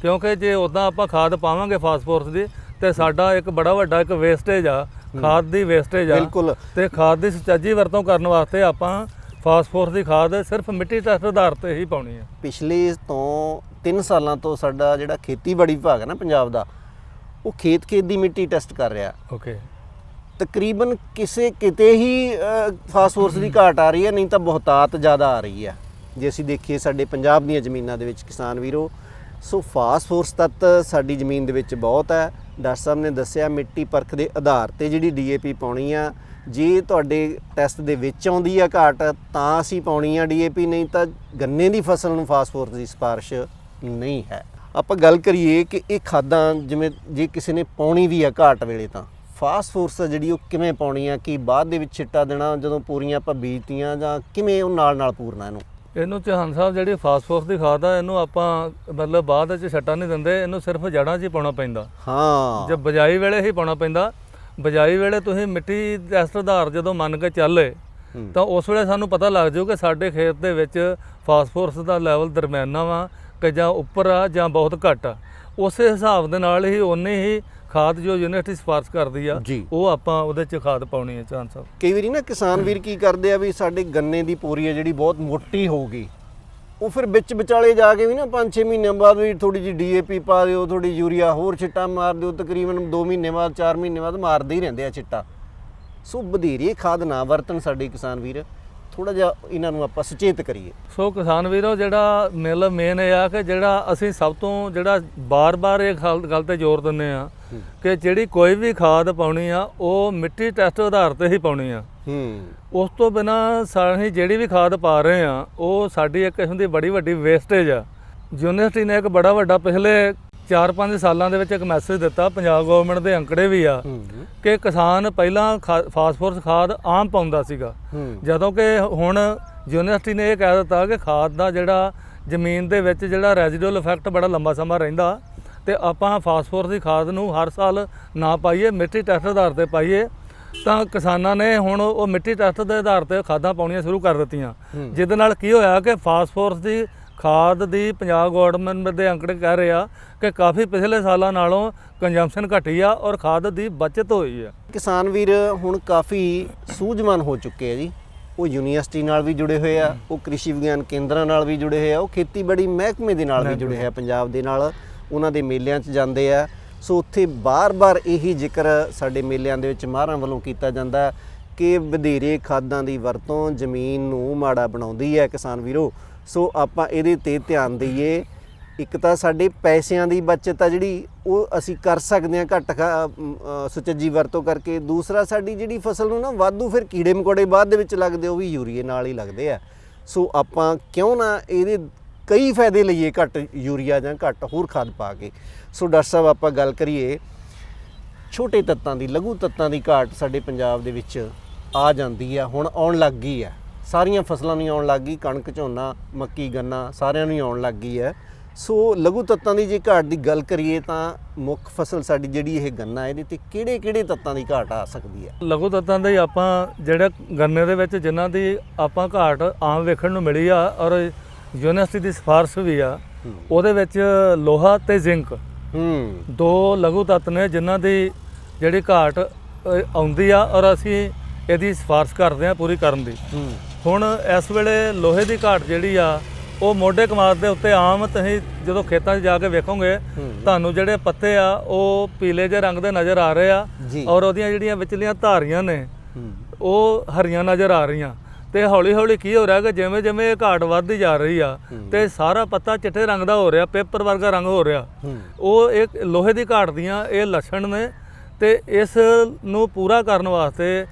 S2: ਕਿਉਂਕਿ ਜੇ ਉਦਾਂ ਆਪਾਂ ਖਾਦ ਪਾਵਾਂਗੇ ਫਾਸਫੋਰਸ ਦੀ ਤੇ ਸਾਡਾ ਇੱਕ ਬੜਾ ਵੱਡਾ ਇੱਕ ਵੇਸਟੇਜ ਆ, ਖਾਦ ਦੀ ਵੇਸਟੇਜ ਆ।
S1: ਬਿਲਕੁਲ।
S2: ਤੇ ਖਾਦ ਦੀ ਸੁਚੱਜੀ ਵਰਤੋਂ ਕਰਨ ਵਾਸਤੇ ਆਪਾਂ ਫਾਸਫੋਰਸ ਦੀ ਖਾਦ ਸਿਰਫ ਮਿੱਟੀ ਟੈਸਟ ਆਧਾਰ ਤੇ ਹੀ ਪਾਉਣੀ ਆ।
S1: ਪਿਛਲੇ ਤੋਂ 3 ਸਾਲਾਂ ਤੋਂ ਸਾਡਾ ਜਿਹੜਾ ਖੇਤੀਬਾੜੀ ਵਿਭਾਗ ਹੈ ਨਾ ਪੰਜਾਬ ਦਾ, ਉਹ ਖੇਤ ਦੀ ਮਿੱਟੀ ਟੈਸਟ ਕਰ ਰਿਹਾ।
S2: ਓਕੇ।
S1: ਤਕਰੀਬਨ ਕਿਸੇ ਕਿਤੇ ਹੀ ਫਾਸਫੋਰਸ ਦੀ ਘਾਟ ਆ ਰਹੀ ਹੈ, ਨਹੀਂ ਤਾਂ ਬਹੁਤਾਤ ਜ਼ਿਆਦਾ ਆ ਰਹੀ ਹੈ। ਜੇ ਅਸੀਂ ਦੇਖੀਏ ਸਾਡੇ ਪੰਜਾਬ ਦੀਆਂ ਜ਼ਮੀਨਾਂ ਦੇ ਵਿੱਚ ਕਿਸਾਨ ਵੀਰੋ, ਸੋ ਫਾਸਫੋਰਸ ਤੱਤ ਸਾਡੀ ਜ਼ਮੀਨ ਦੇ ਵਿੱਚ ਬਹੁਤ ਹੈ। ਡਾਕਟਰ ਸਾਹਿਬ ਨੇ ਦੱਸਿਆ ਮਿੱਟੀ ਪਰਖ ਦੇ ਆਧਾਰ ਤੇ ਜਿਹੜੀ DAP ਪਾਉਣੀ ਆ, ਜੇ ਤੁਹਾਡੇ ਟੈਸਟ ਦੇ ਵਿੱਚ ਆਉਂਦੀ ਆ ਘਾਟ ਤਾਂ ਅਸੀਂ ਪਾਉਣੀ ਆ DAP, ਨਹੀਂ ਤਾਂ ਗੰਨੇ ਦੀ ਫਸਲ ਨੂੰ ਫਾਸਫੋਰਸ ਦੀ ਸਿਫਾਰਿਸ਼ ਨਹੀਂ ਹੈ। ਆਪਾਂ ਗੱਲ ਕਰੀਏ ਕਿ ਇਹ ਖਾਦਾਂ ਜਿਵੇਂ ਜੇ ਕਿਸੇ ਨੇ ਪਾਉਣੀ ਵੀ ਆ ਘਾਟ ਵੇਲੇ, ਤਾਂ ਫਾਸਫੋਰਸ ਜਿਹੜੀ ਉਹ ਕਿਵੇਂ ਪਾਉਣੀ ਆ? ਕਿ ਬਾਅਦ ਦੇ ਵਿੱਚ ਛਿੱਟਾ ਦੇਣਾ ਜਦੋਂ ਪੂਰੀਆਂ ਆਪਾਂ ਬੀਜਤੀਆਂ, ਜਾਂ ਕਿਵੇਂ ਉਹ ਨਾਲ ਪੂਰਨਾ ਇਹਨੂੰ?
S2: ਇਹਨੂੰ ਚੌਹਾਨ ਸਾਹਿਬ ਜਿਹੜੀ ਫਾਸਫੋਰਸ ਦੀ ਖਾਦ ਆ, ਇਹਨੂੰ ਆਪਾਂ ਮਤਲਬ ਬਾਅਦ ਵਿੱਚ ਛੱਟਾ ਨਹੀਂ ਦਿੰਦੇ, ਇਹਨੂੰ ਸਿਰਫ ਜੜ੍ਹਾਂ 'ਚ ਹੀ ਪਾਉਣਾ ਪੈਂਦਾ।
S1: ਹਾਂ,
S2: ਜਦ ਬਜਾਈ ਵੇਲੇ ਹੀ ਪਾਉਣਾ ਪੈਂਦਾ। ਬਜਾਈ ਵੇਲੇ ਤੁਸੀਂ ਮਿੱਟੀ ਟੈਸਟ ਆਧਾਰ ਜਦੋਂ ਮੰਨ ਕੇ ਚੱਲੇ ਤਾਂ ਉਸ ਵੇਲੇ ਸਾਨੂੰ ਪਤਾ ਲੱਗ ਜਾਊ ਕਿ ਸਾਡੇ ਖੇਤ ਦੇ ਵਿੱਚ ਫਾਸਫੋਰਸ ਦਾ ਲੈਵਲ ਦਰਮਿਆਨਾ ਵਾ ਕਿ ਜਾਂ ਉੱਪਰ ਆ ਜਾਂ ਬਹੁਤ ਘੱਟ ਆ। ਉਸੇ ਹਿਸਾਬ ਦੇ ਨਾਲ ਹੀ ਉਨੀ ਹੀ ਖਾਦ ਜੋ ਯੂਨੀਵਰਸਿਟੀ ਸਿਫਾਰਿਸ਼ ਕਰਦੀ ਆ, ਉਹ ਆਪਾਂ ਉਹਦੇ 'ਚ ਖਾਦ ਪਾਉਣੀ ਹੈ। ਚੌਹਾਨ ਸਾਹਿਬ,
S1: ਕਈ ਵਾਰੀ ਨਾ ਕਿਸਾਨ ਵੀਰ ਕੀ ਕਰਦੇ ਆ ਵੀ ਸਾਡੇ ਗੰਨੇ ਦੀ ਪੂਰੀ ਹੈ ਜਿਹੜੀ ਬਹੁਤ ਮੋਟੀ ਹੋ ਗਈ, ਉਹ ਫਿਰ ਵਿੱਚ ਵਿਚਾਲੇ ਜਾ ਕੇ ਵੀ ਨਾ 5-6 ਮਹੀਨਿਆਂ ਬਾਅਦ ਵੀ ਥੋੜੀ ਜਿਹੀ DAP ਪਾ ਦਿਓ, ਥੋੜੀ ਯੂਰੀਆ ਹੋਰ ਛਿੱਟਾ ਮਾਰ ਦਿਓ, ਤਕਰੀਬਨ 2 ਮਹੀਨੇ ਬਾਅਦ 4 ਮਹੀਨੇ ਬਾਅਦ ਮਾਰਦੇ ਹੀ ਰਹਿੰਦੇ ਆ ਛਿੱਟਾ। ਸੋ ਵਧੇਰੇ ਖਾਦ ਨਾ ਵਰਤਣ ਸਾਡੇ ਕਿਸਾਨ ਵੀਰ, ਥੋੜਾ ਜਿਹਾ ਇਹਨਾਂ ਨੂੰ ਆਪਾਂ ਸੁਚੇਤ ਕਰੀਏ।
S2: ਸੋ ਕਿਸਾਨ ਵੀਰੋ, ਜਿਹੜਾ ਮੇਨ ਇਹ ਆ ਕਿ ਜਿਹੜਾ ਅਸੀਂ ਸਭ ਤੋਂ ਜਿਹੜਾ ਬਾਰ-ਬਾਰ ਇਹ ਗੱਲ ਤੇ ਜ਼ੋਰ ਦਿੰਦੇ ਆ ਕਿ ਜਿਹੜੀ ਕੋਈ ਵੀ ਖਾਦ ਪਾਉਣੀ ਆ ਉਹ ਮਿੱਟੀ ਟੈਸਟ ਆਧਾਰ ਤੇ ਹੀ ਪਾਉਣੀ ਆ। ਉਸ ਤੋਂ ਬਿਨਾਂ ਅਸੀਂ ਜਿਹੜੀ ਵੀ ਖਾਦ ਪਾ ਰਹੇ ਆ ਉਹ ਸਾਡੀ ਇੱਕ ਕਿਸਮ ਦੀ ਬੜੀ ਵੱਡੀ ਵੇਸਟੇਜ ਆ। ਯੂਨੀਵਰਸਿਟੀ ਨੇ ਇੱਕ ਬੜਾ ਵੱਡਾ ਪਿਛਲੇ 4-5 ਸਾਲਾਂ ਦੇ ਵਿੱਚ ਇੱਕ ਮੈਸੇਜ ਦਿੱਤਾ, ਪੰਜਾਬ ਗਵਰਨਮੈਂਟ ਦੇ ਅੰਕੜੇ ਵੀ ਆ, ਕਿ ਕਿਸਾਨ ਪਹਿਲਾਂ ਫਾਸਫੋਰਸ ਖਾਦ ਆਮ ਪਾਉਂਦਾ ਸੀਗਾ, ਜਦੋਂ ਕਿ ਹੁਣ ਯੂਨੀਵਰਸਿਟੀ ਨੇ ਇਹ ਕਹਿ ਦਿੱਤਾ ਕਿ ਖਾਦ ਦਾ ਜਿਹੜਾ ਜ਼ਮੀਨ ਦੇ ਵਿੱਚ ਜਿਹੜਾ ਰੈਜ਼ੀਡੂਅਲ ਇਫੈਕਟ ਬੜਾ ਲੰਬਾ ਸਮਾਂ ਰਹਿੰਦਾ, ਤੇ ਆਪਾਂ ਫਾਸਫੋਰਸ ਦੀ ਖਾਦ ਨੂੰ ਹਰ ਸਾਲ ਨਾ ਪਾਈਏ, ਮਿੱਟੀ ਟੈਸਟ ਆਧਾਰ ਤੇ ਪਾਈਏ। ਤਾਂ ਕਿਸਾਨਾਂ ਨੇ ਹੁਣ ਉਹ ਮਿੱਟੀ ਟੈਸਟ ਦੇ ਆਧਾਰ ਤੇ ਖਾਦਾਂ ਪਾਉਣੀਆਂ ਸ਼ੁਰੂ ਕਰ ਦਿੱਤੀਆਂ, ਜਿਹਦੇ ਨਾਲ ਕੀ ਹੋਇਆ ਕਿ ਫਾਸਫੋਰਸ ਦੀ ਖਾਦ ਦੀ ਪੰਜਾਬ ਗਵਰਨਮੈਂਟ ਦੇ ਅੰਕੜੇ ਕਹਿ ਰਹੇ ਆ ਕਿ ਕਾਫੀ ਪਿਛਲੇ ਸਾਲਾਂ ਨਾਲੋਂ ਕੰਜ਼ੰਪਸ਼ਨ ਘਟੀ ਆ ਔਰ ਖਾਦ ਦੀ ਬਚਤ ਹੋਈ ਆ।
S1: ਕਿਸਾਨ ਵੀਰ ਹੁਣ ਕਾਫੀ ਸੂਝਵਾਨ ਹੋ ਚੁੱਕੇ ਆ ਜੀ। ਉਹ ਯੂਨੀਵਰਸਿਟੀ ਨਾਲ ਵੀ ਜੁੜੇ ਹੋਏ ਆ, ਉਹ ਕ੍ਰਿਸ਼ੀ ਵਿਗਿਆਨ ਕੇਂਦਰਾਂ ਨਾਲ ਵੀ ਜੁੜੇ ਹੋਏ ਆ, ਉਹ ਖੇਤੀਬਾੜੀ ਮਹਿਕਮੇ ਦੇ ਨਾਲ ਵੀ ਜੁੜੇ ਹੋਏ ਆ, ਪੰਜਾਬ ਦੇ ਨਾਲ ਉਹਨਾਂ ਦੇ ਮੇਲਿਆਂ 'ਚ ਜਾਂਦੇ ਆ। ਸੋ ਉੱਥੇ ਬਾਰ-ਬਾਰ ਇਹੀ ਜ਼ਿਕਰ ਸਾਡੇ ਮੇਲਿਆਂ ਦੇ ਵਿੱਚ ਮਾਹਰਾਂ ਵੱਲੋਂ ਕੀਤਾ ਜਾਂਦਾ ਕਿ ਵਧੇਰੇ ਖਾਦਾਂ ਦੀ ਵਰਤੋਂ ਜ਼ਮੀਨ ਨੂੰ ਮਾੜਾ ਬਣਾਉਂਦੀ ਹੈ ਕਿਸਾਨ ਵੀਰੋ। ਸੋ ਆਪਾਂ ਇਹਦੇ 'ਤੇ ਧਿਆਨ ਦਈਏ। ਇੱਕ ਤਾਂ ਸਾਡੇ ਪੈਸਿਆਂ ਦੀ ਬਚਤ ਆ ਜਿਹੜੀ ਉਹ ਅਸੀਂ ਕਰ ਸਕਦੇ ਹਾਂ ਘੱਟ ਸੁਚੱਜੀ ਵਰਤੋਂ ਕਰਕੇ। ਦੂਸਰਾ, ਸਾਡੀ ਜਿਹੜੀ ਫਸਲ ਨੂੰ ਨਾ ਵਾਧੂ ਫਿਰ ਕੀੜੇ ਮਕੌੜੇ ਬਾਅਦ ਦੇ ਵਿੱਚ ਲੱਗਦੇ, ਉਹ ਵੀ ਯੂਰੀਏ ਨਾਲ ਹੀ ਲੱਗਦੇ ਆ। ਸੋ ਆਪਾਂ ਕਿਉਂ ਨਾ ਇਹਦੇ ਕਈ ਫਾਇਦੇ ਲਈਏ ਘੱਟ ਯੂਰੀਆ ਜਾਂ ਘੱਟ ਹੋਰ ਖਾਦ ਪਾ ਕੇ। ਸੋ ਡਾਕਟਰ ਸਾਹਿਬ, ਆਪਾਂ ਗੱਲ ਕਰੀਏ ਛੋਟੇ ਤੱਤਾਂ ਦੀ, ਲਘੂ ਤੱਤਾਂ ਦੀ ਘਾਟ ਸਾਡੇ ਪੰਜਾਬ ਦੇ ਵਿੱਚ ਆ ਜਾਂਦੀ ਆ, ਹੁਣ ਆਉਣ ਲੱਗ ਗਈ ਹੈ। ਸਾਰੀਆਂ ਫਸਲਾਂ ਨੂੰ ਆਉਣ ਲੱਗ ਗਈ, ਕਣਕ, ਝੋਨਾ, ਮੱਕੀ, ਗੰਨਾ ਸਾਰਿਆਂ ਨੂੰ ਆਉਣ ਲੱਗ ਗਈ ਹੈ। ਸੋ ਲਘੂ ਤੱਤਾਂ ਦੀ ਜੇ ਘਾਟ ਦੀ ਗੱਲ ਕਰੀਏ ਤਾਂ ਮੁੱਖ ਫਸਲ ਸਾਡੀ ਜਿਹੜੀ ਇਹ ਗੰਨਾ, ਇਹਦੇ ਤੇ ਕਿਹੜੇ ਤੱਤਾਂ ਦੀ ਘਾਟ ਆ ਸਕਦੀ ਹੈ?
S2: ਲਘੂ ਤੱਤਾਂ ਦੇ ਆਪਾਂ ਜਿਹੜੇ ਗੰਨੇ ਦੇ ਵਿੱਚ ਜਿਨ੍ਹਾਂ ਦੀ ਆਪਾਂ ਘਾਟ ਆਮ ਵੇਖਣ ਨੂੰ ਮਿਲੀ ਆ ਔਰ ਯੂਨੀਵਰਸਿਟੀ ਦੀ ਸਿਫਾਰਿਸ਼ ਵੀ ਆ, ਉਹਦੇ ਵਿੱਚ ਲੋਹਾ ਤੇ ਜ਼ਿੰਕ ਦੋ ਲਘੂ ਤੱਤ ਨੇ ਜਿਨ੍ਹਾਂ ਦੀ ਜਿਹੜੀ ਘਾਟ ਆਉਂਦੀ ਆ ਔਰ ਅਸੀਂ ਇਹਦੀ ਸਿਫਾਰਿਸ਼ ਕਰਦੇ ਆ ਪੂਰੀ ਕਰਨ ਦੀ। ਹੁਣ ਇਸ ਵੇਲੇ ਲੋਹੇ ਦੀ ਘਾਟ ਜਿਹੜੀ ਆ ਉਹ ਮੋਢੇ ਕਮਾਦ ਦੇ ਉੱਤੇ ਆਮ ਤੁਸੀਂ ਜਦੋਂ ਖੇਤਾਂ 'ਚ ਜਾ ਕੇ ਵੇਖੋਗੇ ਤੁਹਾਨੂੰ ਜਿਹੜੇ ਪੱਤੇ ਆ ਉਹ ਪੀਲੇ ਜਿਹੇ ਰੰਗ ਦੇ ਨਜ਼ਰ ਆ ਰਹੇ ਆ ਔਰ ਉਹਦੀਆਂ ਜਿਹੜੀਆਂ ਵਿਚਲੀਆਂ ਧਾਰੀਆਂ ਨੇ ਉਹ ਹਰੀਆਂ ਨਜ਼ਰ ਆ ਰਹੀਆਂ। ਤੇ ਹੌਲੀ ਹੌਲੀ ਕੀ ਹੋ ਰਿਹਾ ਕਿ ਜਿਵੇਂ ਜਿਵੇਂ ਇਹ ਘਾਟ ਵੱਧਦੀ ਜਾ ਰਹੀ ਆ ਤੇ ਸਾਰਾ ਪੱਤਾ ਚਿੱਟੇ ਰੰਗ ਦਾ ਹੋ ਰਿਹਾ, ਪੇਪਰ ਵਰਗਾ ਰੰਗ ਹੋ ਰਿਹਾ। ਉਹ ਇੱਕ ਲੋਹੇ ਦੀ ਘਾਟ ਦੀਆਂ ਇਹ ਲੱਛਣ ਨੇ। ਤੇ ਇਸ ਨੂੰ ਪੂਰਾ ਕਰਨ ਵਾਸਤੇ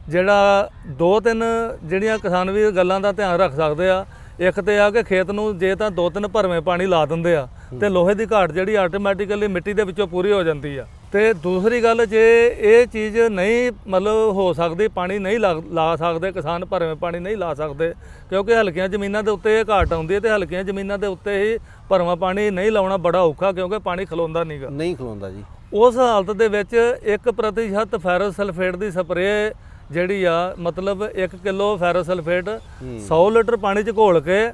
S2: ਜਿਹੜਾ 2-3 ਜਿਹੜੀਆਂ ਕਿਸਾਨ ਵੀਰ ਗੱਲਾਂ ਦਾ ਧਿਆਨ ਰੱਖ ਸਕਦੇ ਆ। ਇੱਕ ਤੇ ਆ ਕਿ ਖੇਤ ਨੂੰ ਜੇ ਤਾਂ 2-3 ਭਰਵੇਂ ਪਾਣੀ ਲਾ ਦਿੰਦੇ ਆ ਤੇ ਲੋਹੇ ਦੀ ਘਾਟ ਜਿਹੜੀ ਆਟੋਮੈਟਿਕਲੀ ਮਿੱਟੀ ਦੇ ਵਿੱਚੋਂ ਪੂਰੀ ਹੋ ਜਾਂਦੀ ਆ। ਤੇ ਦੂਸਰੀ ਗੱਲ, ਜੇ ਇਹ ਚੀਜ਼ ਨਹੀਂ ਮਤਲਬ ਹੋ ਸਕਦੀ, ਪਾਣੀ ਨਹੀਂ ਲਾ ਸਕਦੇ ਕਿਸਾਨ, ਭਰਵੇਂ ਪਾਣੀ ਨਹੀਂ ਲਾ ਸਕਦੇ, ਕਿਉਂਕਿ ਹਲਕੀਆਂ ਜ਼ਮੀਨਾਂ ਦੇ ਉੱਤੇ ਇਹ ਘਾਟ ਆਉਂਦੀ ਹੈ, ਤੇ ਹਲਕੀਆਂ ਜ਼ਮੀਨਾਂ ਦੇ ਉੱਤੇ ਹੀ ਭਰਵਾਂ ਪਾਣੀ ਨਹੀਂ ਲਾਉਣਾ ਬੜਾ ਔਖਾ, ਕਿਉਂਕਿ ਪਾਣੀ ਖਲੋਂਦਾ ਨਹੀਂਗਾ।
S1: ਨਹੀਂ ਖਲੋਂਦਾ ਜੀ।
S2: ਉਸ ਹਾਲਤ ਦੇ ਵਿੱਚ 1% ਫੈਰਸ ਸਲਫੇਟ ਦੀ ਸਪਰੇਅ ਜਿਹੜੀ ਆ, ਮਤਲਬ 1 ਕਿਲੋ ਫੈਰਸ ਸਲਫੇਟ 100 ਲੀਟਰ ਪਾਣੀ 'ਚ ਘੋਲ ਕੇ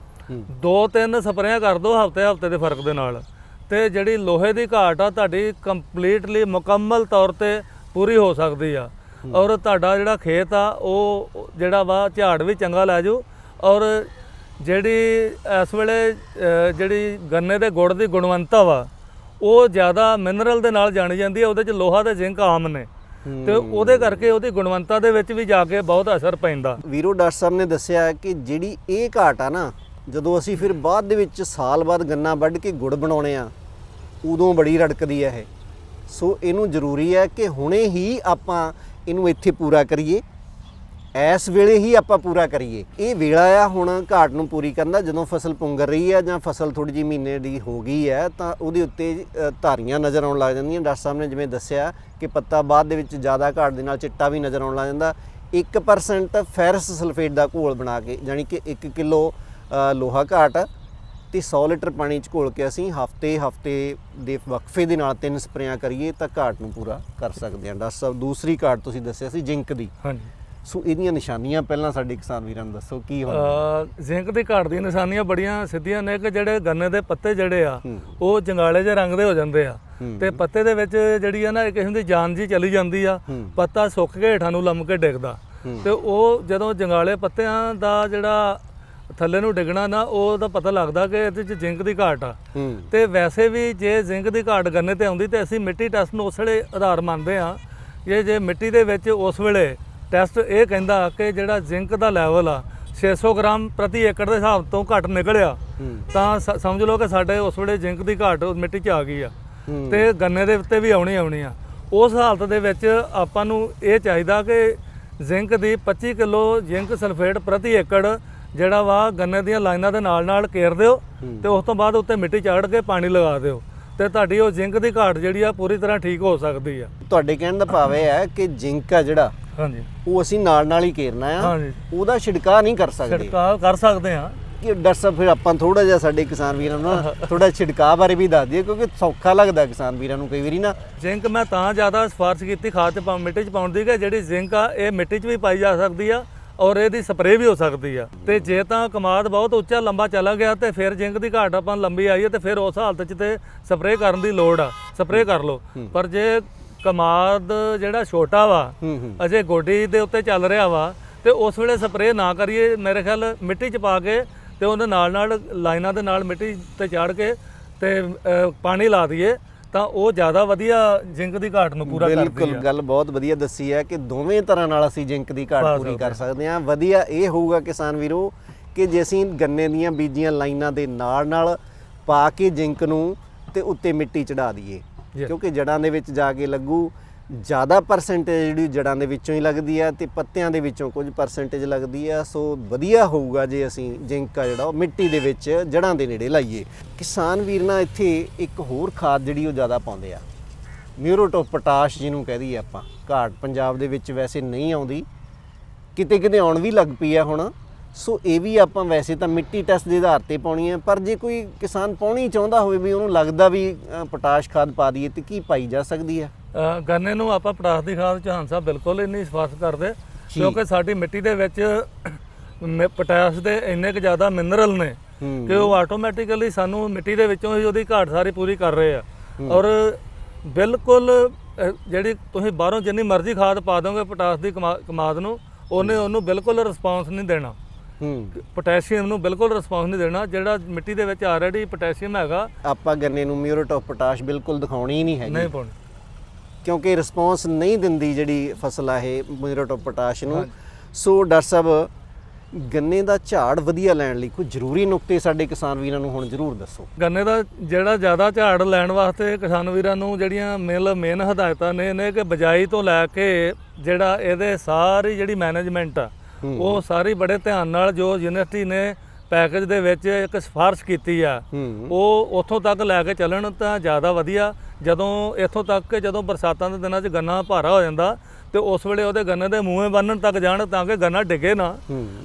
S2: 2-3 ਸਪਰੇਆਂ ਕਰ ਦਿਓ ਹਫ਼ਤੇ ਦੇ ਫਰਕ ਦੇ ਨਾਲ, ਤੇ ਜਿਹੜੀ ਲੋਹੇ ਦੀ ਘਾਟ ਆ ਤੁਹਾਡੀ ਕੰਪਲੀਟਲੀ ਮੁਕੰਮਲ ਤੌਰ ਤੇ ਪੂਰੀ ਹੋ ਸਕਦੀ ਆ। ਔਰ ਤੁਹਾਡਾ ਜਿਹੜਾ ਖੇਤ ਆ ਉਹ ਜਿਹੜਾ ਵਾ ਝਾੜ ਵੀ ਚੰਗਾ ਲੈ ਜਾਊ। ਔਰ ਜਿਹੜੀ ਇਸ ਵੇਲੇ ਜਿਹੜੀ ਗੰਨੇ ਦੇ ਗੁੜ ਦੀ ਗੁਣਵੰਤਾ ਵਾ ਉਹ ਜ਼ਿਆਦਾ ਮਿਨਰਲ ਦੇ ਨਾਲ ਜਾਣੀ ਜਾਂਦੀ ਹੈ, ਉਹਦੇ 'ਚ ਲੋਹਾ ਤੇ ਜ਼ਿੰਕ ਆਮ ਨੇ, ਤੇ ਉਹਦੇ ਕਰਕੇ ਉਹਦੀ ਗੁਣਵੰਤਾ ਦੇ ਵਿੱਚ ਵੀ ਜਾ ਕੇ ਬਹੁਤ ਅਸਰ ਪੈਂਦਾ।
S1: ਵੀਰੋ ਡਾਕਟਰ ਸਾਹਿਬ ਨੇ ਦੱਸਿਆ ਕਿ ਜਿਹੜੀ ਇਹ ਘਾਟ ਆ ਨਾ, ਜਦੋਂ ਅਸੀਂ ਫਿਰ ਬਾਅਦ ਦੇ ਵਿੱਚ ਸਾਲ ਬਾਅਦ ਗੰਨਾ ਵੱਢ ਕੇ ਗੁੜ ਬਣਾਉਣੇ ਆ, ਉਦੋਂ ਬੜੀ ਰੜਕਦੀ ਹੈ ਇਹ। ਸੋ ਇਹਨੂੰ ਜ਼ਰੂਰੀ ਹੈ ਕਿ ਹੁਣੇ ਹੀ ਆਪਾਂ ਇਹਨੂੰ ਇੱਥੇ ਪੂਰਾ ਕਰੀਏ, ਇਸ ਵੇਲੇ ਹੀ ਆਪਾਂ ਪੂਰਾ ਕਰੀਏ। ਇਹ ਵੇਲਾ ਆ ਹੁਣ ਘਾਟ ਨੂੰ ਪੂਰੀ ਕਰਨ ਦਾ। ਜਦੋਂ ਫਸਲ ਪੁੰਗਰ ਰਹੀ ਹੈ ਜਾਂ ਫਸਲ ਥੋੜੀ ਜਿਹੀ ਮਹੀਨੇ ਦੀ ਹੋ ਗਈ ਹੈ ਤਾਂ ਉਹਦੇ ਉੱਤੇ ਧਾਰੀਆਂ ਨਜ਼ਰ ਆਉਣ ਲੱਗ ਜਾਂਦੀਆਂ। ਡਾਕਟਰ ਸਾਹਿਬ ਨੇ ਜਿਵੇਂ ਦੱਸਿਆ ਕਿ ਪੱਤਾ ਬਾਅਦ ਦੇ ਵਿੱਚ ਜ਼ਿਆਦਾ ਘਾਟ ਦੇ ਨਾਲ ਚਿੱਟਾ ਵੀ ਨਜ਼ਰ ਆਉਣ ਲੱਗ ਜਾਂਦਾ। 1% ਫੈਰਸ ਸਲਫੇਟ ਦਾ ਘੋਲ ਬਣਾ ਕੇ, ਯਾਨੀ ਕਿ 1 ਕਿਲੋ ਲੋਹਾ ਘਾਟ ਤੇ 100 ਲੀਟਰ ਪਾਣੀ 'ਚ ਘੋਲ ਕੇ ਅਸੀਂ ਹਫਤੇ ਦੇ ਵਕਫੇ ਦੇ ਨਾਲ 3 ਸਪਰੇਆਂ ਕਰੀਏ ਤਾਂ ਘਾਟ ਨੂੰ ਪੂਰਾ ਕਰ ਸਕਦੇ ਹਾਂ। ਡਾਕਟਰ ਸਾਹਿਬ, ਦੂਸਰੀ ਘਾਟ ਤੁਸੀਂ ਦੱਸਿਆ ਸੀ ਜ਼ਿੰਕ ਦੀ।
S2: ਹਾਂਜੀ।
S1: ਸੋ ਇਹਦੀਆਂ ਨਿਸ਼ਾਨੀਆਂ ਪਹਿਲਾਂ ਸਾਡੇ ਕਿਸਾਨ ਵੀਰਾਂ ਨੂੰ ਦੱਸੋ ਕੀ ਹੋਣ।
S2: ਜ਼ਿੰਕ ਦੀ ਘਾਟ ਦੀਆਂ ਨਿਸ਼ਾਨੀਆਂ ਬੜੀਆਂ ਸਿੱਧੀਆਂ ਨੇ ਕਿ ਜਿਹੜੇ ਗੰਨੇ ਦੇ ਪੱਤੇ ਜਿਹੜੇ ਆ ਉਹ ਜੰਗਾਲੇ ਜਿਹੇ ਰੰਗ ਦੇ ਹੋ ਜਾਂਦੇ ਆ, ਤੇ ਪੱਤੇ ਦੇ ਵਿੱਚ ਜਿਹੜੀ ਆ ਨਾ ਇੱਕ ਕਿਸਮ ਦੀ ਜਾਨ ਜੀ ਚਲੀ ਜਾਂਦੀ ਆ, ਪੱਤਾ ਸੁੱਕ ਕੇ ਹੇਠਾਂ ਨੂੰ ਲੰਮ ਕੇ ਡਿੱਗਦਾ, ਤੇ ਉਹ ਜਦੋਂ ਜੰਗਾਲੇ ਪੱਤਿਆਂ ਦਾ ਜਿਹੜਾ ਥੱਲੇ ਨੂੰ ਡਿੱਗਣਾ ਨਾ, ਉਹਦਾ ਪਤਾ ਲੱਗਦਾ ਕਿ ਇਹਦੇ 'ਚ ਜ਼ਿੰਕ ਦੀ ਘਾਟ ਆ। ਤੇ ਵੈਸੇ ਵੀ ਜੇ ਜ਼ਿੰਕ ਦੀ ਘਾਟ ਗੰਨੇ ਤੇ ਆਉਂਦੀ ਤੇ ਅਸੀਂ ਮਿੱਟੀ ਟੈਸਟ ਨੂੰ ਉਸ ਵੇਲੇ ਆਧਾਰ ਮੰਨਦੇ ਆ। ਜੇ ਮਿੱਟੀ ਦੇ ਵਿੱਚ ਉਸ ਵੇਲੇ ਟੈਸਟ ਇਹ ਕਹਿੰਦਾ ਕਿ ਜਿਹੜਾ ਜ਼ਿੰਕ ਦਾ ਲੈਵਲ ਆ 600 ਗ੍ਰਾਮ ਪ੍ਰਤੀ ਏਕੜ ਦੇ ਹਿਸਾਬ ਤੋਂ ਘੱਟ ਨਿਕਲਿਆ, ਤਾਂ ਸਮਝ ਲਓ ਕਿ ਸਾਡੇ ਉਸ ਵੇਲੇ ਜ਼ਿੰਕ ਦੀ ਘਾਟ ਮਿੱਟੀ 'ਚ ਆ ਗਈ ਆ, ਤੇ ਗੰਨੇ ਦੇ ਉੱਤੇ ਵੀ ਆਉਣੀ ਆ। ਉਸ ਹਾਲਤ ਦੇ ਵਿੱਚ ਆਪਾਂ ਨੂੰ ਇਹ ਚਾਹੀਦਾ ਕਿ ਜ਼ਿੰਕ ਦੀ 25 ਕਿਲੋ ਜ਼ਿੰਕ ਸਲਫੇਟ ਪ੍ਰਤੀ ਏਕੜ ਜਿਹੜਾ ਵਾ ਗੰਨੇ ਦੀਆਂ ਲਾਈਨਾਂ ਦੇ ਨਾਲ ਕੇਰ ਦਿਓ, ਤੇ ਉਸ ਤੋਂ ਬਾਅਦ ਉੱਤੇ ਮਿੱਟੀ ਚਾੜ ਕੇ ਪਾਣੀ ਲਗਾ ਦਿਓ, ਤੇ ਤੁਹਾਡੀ ਉਹ ਜ਼ਿੰਕ ਦੀ ਘਾਟ ਜਿਹੜੀ ਆ ਪੂਰੀ ਤਰ੍ਹਾਂ ਠੀਕ ਹੋ ਸਕਦੀ ਆ।
S1: ਤੁਹਾਡੇ ਕਹਿਣ ਦਾ ਭਾਵ ਇਹ ਹੈ ਕਿ ਜ਼ਿੰਕ ਆ ਜਿਹੜਾ,
S2: ਹਾਂਜੀ,
S1: ਉਹ ਅਸੀਂ ਨਾਲ ਹੀ ਕੇਰਨਾ ਆ,
S2: ਹਾਂਜੀ,
S1: ਉਹਦਾ ਛਿੜਕਾਅ ਨਹੀਂ ਕਰ ਸਕਦੇ।
S2: ਛਿੜਕਾਅ ਕਰ ਸਕਦੇ ਆ
S1: ਕਿ ਡਾਕਟਰ ਸਾਹਿਬ ਫਿਰ ਆਪਾਂ ਥੋੜਾ ਜਿਹਾ ਸਾਡੇ ਕਿਸਾਨ ਵੀਰਾਂ ਨੂੰ ਥੋੜਾ ਛਿੜਕਾਅ ਬਾਰੇ ਵੀ ਦੱਸ ਦਈਏ, ਕਿਉਂਕਿ ਸੌਖਾ ਲੱਗਦਾ ਕਿਸਾਨ ਵੀਰਾਂ ਨੂੰ ਕਈ ਵਾਰੀ ਨਾ।
S2: ਜ਼ਿੰਕ ਮੈਂ ਤਾਂ ਜ਼ਿਆਦਾ ਸਿਫਾਰਿਸ਼ ਕੀਤੀ ਖਾਦ 'ਚ ਮਿੱਟੀ 'ਚ ਪਾਉਣ ਦੀ ਕਿ ਜਿਹੜੀ ਜ਼ਿੰਕ ਆ ਇਹ ਮਿੱਟੀ 'ਚ ਵੀ ਪਾਈ ਜਾ ਸਕਦੀ ਆ, ਔਰ ਇਹਦੀ ਸਪਰੇਅ ਵੀ ਹੋ ਸਕਦੀ ਆ। ਤੇ ਜੇ ਤਾਂ ਕਮਾਦ ਬਹੁਤ ਉੱਚਾ ਲੰਬਾ ਚਲਾ ਗਿਆ ਤੇ ਫਿਰ ਜ਼ਿੰਕ ਦੀ ਘਾਟ ਆਪਾਂ ਲੰਬੀ ਆਈ ਹੈ ਤੇ ਫਿਰ ਉਸ ਹਾਲਤ 'ਚ ਤੇ ਸਪਰੇਅ ਕਰਨ ਦੀ ਲੋੜ ਆ, ਸਪਰੇਅ ਕਰ ਲਓ। ਪਰ ਜੇ ਕਮਾਦ ਜਿਹੜਾ ਛੋਟਾ ਵਾ, ਅਜੇ ਗੋਡੀ ਦੇ ਉੱਤੇ ਚੱਲ ਰਿਹਾ ਵਾ, ਤੇ ਉਸ ਵੇਲੇ ਸਪਰੇਅ ਨਾ ਕਰੀਏ, ਮੇਰੇ ਖਿਆਲ ਮਿੱਟੀ 'ਚ ਪਾ ਕੇ ਤੇ ਉਹਦੇ ਨਾਲ ਲਾਈਨਾਂ ਦੇ ਨਾਲ ਮਿੱਟੀ ਤੇ ਚਾੜ ਕੇ ਤੇ ਪਾਣੀ ਲਾ ਦਈਏ, ਤਾਂ ਉਹ ਜ਼ਿਆਦਾ ਵਧੀਆ ਜ਼ਿੰਕ ਦੀ ਘਾਟ ਨੂੰ ਪੂਰਾ ਕਰਦੀ ਆ।
S1: ਬਿਲਕੁਲ, ਗੱਲ ਬਹੁਤ ਵਧੀਆ ਦੱਸੀ ਹੈ ਕਿ ਦੋਵੇਂ ਤਰ੍ਹਾਂ ਨਾਲ ਅਸੀਂ ਜ਼ਿੰਕ ਦੀ ਘਾਟ ਪੂਰੀ ਕਰ ਸਕਦੇ ਹਾਂ। ਵਧੀਆ ਇਹ ਹੋਊਗਾ ਕਿਸਾਨ ਵੀਰੋ ਕਿ ਜੇ ਅਸੀਂ ਗੰਨੇ ਦੀਆਂ ਬੀਜੀਆਂ ਲਾਈਨਾਂ ਦੇ ਨਾਲ ਪਾ ਕੇ ਜ਼ਿੰਕ ਨੂੰ ਤੇ ਉੱਤੇ ਮਿੱਟੀ ਚੜਾ ਦਈਏ, ਕਿਉਂਕਿ ਜੜਾਂ ਦੇ ਵਿੱਚ ਜਾ ਕੇ ਲੱਗੂ। ਜ਼ਿਆਦਾ ਪਰਸੈਂਟੇਜ ਜਿਹੜੀ ਜੜਾਂ ਦੇ ਵਿੱਚੋਂ ਹੀ ਲੱਗਦੀ ਆ ਤੇ ਪੱਤਿਆਂ ਦੇ ਵਿੱਚੋਂ ਕੁਝ ਪਰਸੈਂਟੇਜ ਲੱਗਦੀ ਆ। ਸੋ ਵਧੀਆ ਹੋਊਗਾ ਜੇ ਅਸੀਂ ਜ਼ਿੰਕ ਆ ਜਿਹੜਾ ਉਹ ਮਿੱਟੀ ਦੇ ਵਿੱਚ ਜੜਾਂ ਦੇ ਨੇੜੇ ਲਾਈਏ। ਕਿਸਾਨ ਵੀਰ ਨਾਲ ਇੱਥੇ ਇੱਕ ਹੋਰ ਖਾਦ ਜਿਹੜੀ ਉਹ ਜ਼ਿਆਦਾ ਪਾਉਂਦੇ ਆ, ਮਿਊਰੇਟ ਆਫ ਪੋਟਾਸ਼ ਜਿਹਨੂੰ ਕਹਿ ਦਈਏ ਆਪਾਂ। ਘਾਟ ਪੰਜਾਬ ਦੇ ਵਿੱਚ ਵੈਸੇ ਨਹੀਂ ਆਉਂਦੀ, ਕਿਤੇ ਆਉਣ ਵੀ ਲੱਗ ਪਈ ਆ ਹੁਣ। ਸੋ ਇਹ ਵੀ ਆਪਾਂ ਵੈਸੇ ਤਾਂ ਮਿੱਟੀ ਟੈਸਟ ਦੇ ਆਧਾਰ ਤੇ ਪਾਉਣੀ ਹੈ, ਪਰ ਜੇ ਕੋਈ ਕਿਸਾਨ ਪਾਉਣੀ ਚਾਹੁੰਦਾ ਹੋਵੇ ਵੀ ਉਹਨੂੰ ਲੱਗਦਾ ਵੀ ਪੋਟਾਸ਼ ਖਾਦ ਪਾ ਦਈਏ, ਤੇ ਕੀ ਪਾਈ ਜਾ ਸਕਦੀ ਹੈ?
S2: ਗੰਨੇ ਨੂੰ ਆਪਾਂ ਪੋਟਾਸ਼ ਦੀ ਖਾਦ ਚੌਹਾਨ ਸਾਹਿਬ ਬਿਲਕੁਲ ਹੀ ਨਹੀਂ ਸਿਫਾਰਿਸ਼ ਕਰਦੇ, ਕਿਉਂਕਿ ਸਾਡੀ ਮਿੱਟੀ ਦੇ ਵਿੱਚ ਪੋਟਾਸ਼ ਦੇ ਇੰਨੇ ਕੁ ਜ਼ਿਆਦਾ ਮਿਨਰਲ ਨੇ ਕਿ ਉਹ ਆਟੋਮੈਟਿਕਲੀ ਸਾਨੂੰ ਮਿੱਟੀ ਦੇ ਵਿੱਚੋਂ ਹੀ ਉਹਦੀ ਘਾਟ ਸਾਰੀ ਪੂਰੀ ਕਰ ਰਹੇ ਆ। ਔਰ ਬਿਲਕੁਲ ਜਿਹੜੀ ਤੁਸੀਂ ਬਾਹਰੋਂ ਜਿੰਨੀ ਮਰਜ਼ੀ ਖਾਦ ਪਾ ਦੋਗੇ ਪੋਟਾਸ਼ ਦੀ ਕਮਾਦ ਨੂੰ, ਉਹਨੂੰ ਬਿਲਕੁਲ ਰਿਸਪੌਂਸ ਨਹੀਂ ਦੇਣਾ। ਪੋਟੈਸ਼ੀਅਮ ਨੂੰ ਬਿਲਕੁਲ ਰਿਸਪੌਂਸ ਨਹੀਂ ਦੇਣਾ। ਜਿਹੜਾ ਮਿੱਟੀ ਦੇ ਵਿੱਚ ਆਲਰੇਡੀ ਪੋਟੈਸ਼ੀਅਮ ਹੈਗਾ, ਆਪਾਂ ਗੰਨੇ ਨੂੰ ਮਿਊਰੇਟ ਆਫ ਪੋਟਾਸ਼ ਬਿਲਕੁਲ ਦਿਖਾਉਣੀ ਹੀ ਨਹੀਂ ਹੈਗੀ, ਨਹੀਂ ਪਾਉਣੀ, ਕਿਉਂਕਿ ਰਿਸਪੌਂਸ ਨਹੀਂ ਦਿੰਦੀ ਜਿਹੜੀ ਫਸਲ ਆ ਇਹ ਮਿਊਰੇਟ ਆਫ ਪੋਟਾਸ਼ ਨੂੰ। ਸੋ ਡਾਕਟਰ ਸਾਹਿਬ, ਗੰਨੇ ਦਾ ਝਾੜ ਵਧੀਆ ਲੈਣ ਲਈ ਕੋਈ ਜ਼ਰੂਰੀ ਨੁਕਤੇ ਸਾਡੇ ਕਿਸਾਨ ਵੀਰਾਂ ਨੂੰ ਹੁਣ ਜ਼ਰੂਰ ਦੱਸੋ। ਗੰਨੇ ਦਾ ਜਿਹੜਾ ਜ਼ਿਆਦਾ ਝਾੜ ਲੈਣ ਵਾਸਤੇ ਕਿਸਾਨ ਵੀਰਾਂ ਨੂੰ ਜਿਹੜੀਆਂ ਮੇਨ ਹਦਾਇਤਾਂ ਨੇ ਕਿ ਬਜਾਈ ਤੋਂ ਲੈ ਕੇ ਜਿਹੜਾ ਇਹਦੇ ਸਾਰੀ ਜਿਹੜੀ ਮੈਨੇਜਮੈਂਟ ਆ ਉਹ ਸਾਰੀ ਬੜੇ ਧਿਆਨ ਨਾਲ, ਜੋ ਯੂਨੀਵਰਸਿਟੀ ਨੇ ਪੈਕੇਜ ਦੇ ਵਿੱਚ ਇੱਕ ਸਿਫਾਰਿਸ਼ ਕੀਤੀ ਆ, ਉਹ ਉੱਥੋਂ ਤੱਕ ਲੈ ਕੇ ਚੱਲਣ ਤਾਂ ਜ਼ਿਆਦਾ ਵਧੀਆ। ਜਦੋਂ ਇੱਥੋਂ ਤੱਕ ਕਿ ਜਦੋਂ ਬਰਸਾਤਾਂ ਦੇ ਦਿਨਾਂ 'ਚ ਗੰਨਾ ਭਾਰਾ ਹੋ ਜਾਂਦਾ ਤੇ ਉਸ ਵੇਲੇ ਉਹਦੇ ਗੰਨੇ ਦੇ ਮੂੰਹੇ ਬੰਨਣ ਤੱਕ ਜਾਣ ਤਾਂ ਕਿ ਗੰਨਾ ਡਿੱਗੇ ਨਾ।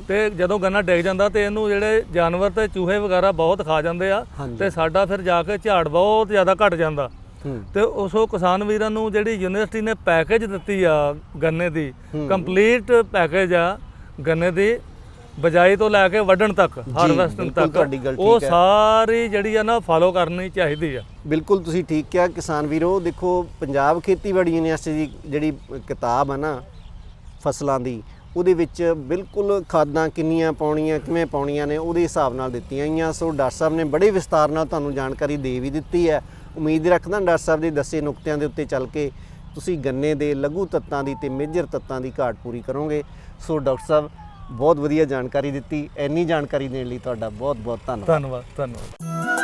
S2: ਤੇ ਜਦੋਂ ਗੰਨਾ ਡਿੱਗ ਜਾਂਦਾ ਤੇ ਇਹਨੂੰ ਜਿਹੜੇ ਜਾਨਵਰ ਤੇ ਚੂਹੇ ਵਗੈਰਾ ਬਹੁਤ ਖਾ ਜਾਂਦੇ ਆ ਤੇ ਸਾਡਾ ਫਿਰ ਜਾ ਕੇ ਝਾੜ ਬਹੁਤ ਜ਼ਿਆਦਾ ਘਟ ਜਾਂਦਾ। ਤੇ ਉਹ ਕਿਸਾਨ ਵੀਰਾਂ ਨੂੰ ਜਿਹੜੀ ਯੂਨੀਵਰਸਿਟੀ ਨੇ ਪੈਕੇਜ ਦਿੱਤੀ ਆ ਗੰਨੇ ਦੀ, ਕੰਪਲੀਟ ਪੈਕੇਜ ਆ ਗੰਨੇ ਦੀ ਬਜਾਈ ਤੋਂ ਲੈ ਕੇ ਵੱਢਣ ਤੱਕ, ਹਾਰਵੈਸਟਿੰਗ ਤੱਕ, ਉਹ ਸਾਰੀ ਜਿਹੜੀ ਆ ਨਾ ਫਾਲੋ ਕਰਨੀ ਚਾਹੀਦੀ ਆ।
S1: ਬਿਲਕੁਲ ਤੁਸੀਂ ਠੀਕ ਕਿਹਾ ਕਿਸਾਨ ਵੀਰੋ। ਦੇਖੋ ਪੰਜਾਬ ਖੇਤੀਬਾੜੀ ਯੂਨੀਵਰਸਿਟੀ ਦੀ ਜਿਹੜੀ ਕਿਤਾਬ ਆ ਨਾ ਫਸਲਾਂ ਦੀ, ਉਹਦੇ ਵਿੱਚ ਬਿਲਕੁਲ ਖਾਦਾਂ ਕਿੰਨੀਆਂ ਪਾਉਣੀਆਂ, ਕਿਵੇਂ ਪਾਉਣੀਆਂ ਨੇ, ਉਹਦੇ ਹਿਸਾਬ ਨਾਲ ਦਿੱਤੀਆਂ ਗਈਆਂ। ਸੋ ਡਾਕਟਰ ਸਾਹਿਬ ਨੇ ਬੜੇ ਵਿਸਤਾਰ ਨਾਲ ਤੁਹਾਨੂੰ ਜਾਣਕਾਰੀ ਦੇ ਵੀ ਦਿੱਤੀ ਹੈ। ਉਮੀਦ ਰੱਖਦਾ ਡਾਕਟਰ ਸਾਹਿਬ ਦੇ ਦੱਸੇ ਨੁਕਤਿਆਂ ਦੇ ਉੱਤੇ ਚੱਲ ਕੇ ਤੁਸੀਂ ਗੰਨੇ ਦੇ ਲਘੂ ਤੱਤਾਂ ਦੀ ਤੇ ਮੇਜਰ ਤੱਤਾਂ ਦੀ ਘਾਟ ਪੂਰੀ ਕਰੋਗੇ। ਸੋ ਡਾਕਟਰ ਸਾਹਿਬ ਬਹੁਤ ਵਧੀਆ ਜਾਣਕਾਰੀ ਦਿੱਤੀ। ਇੰਨੀ ਜਾਣਕਾਰੀ ਦੇਣ ਲਈ ਤੁਹਾਡਾ ਬਹੁਤ ਬਹੁਤ ਧੰਨਵਾਦ।
S2: ਧੰਨਵਾਦ।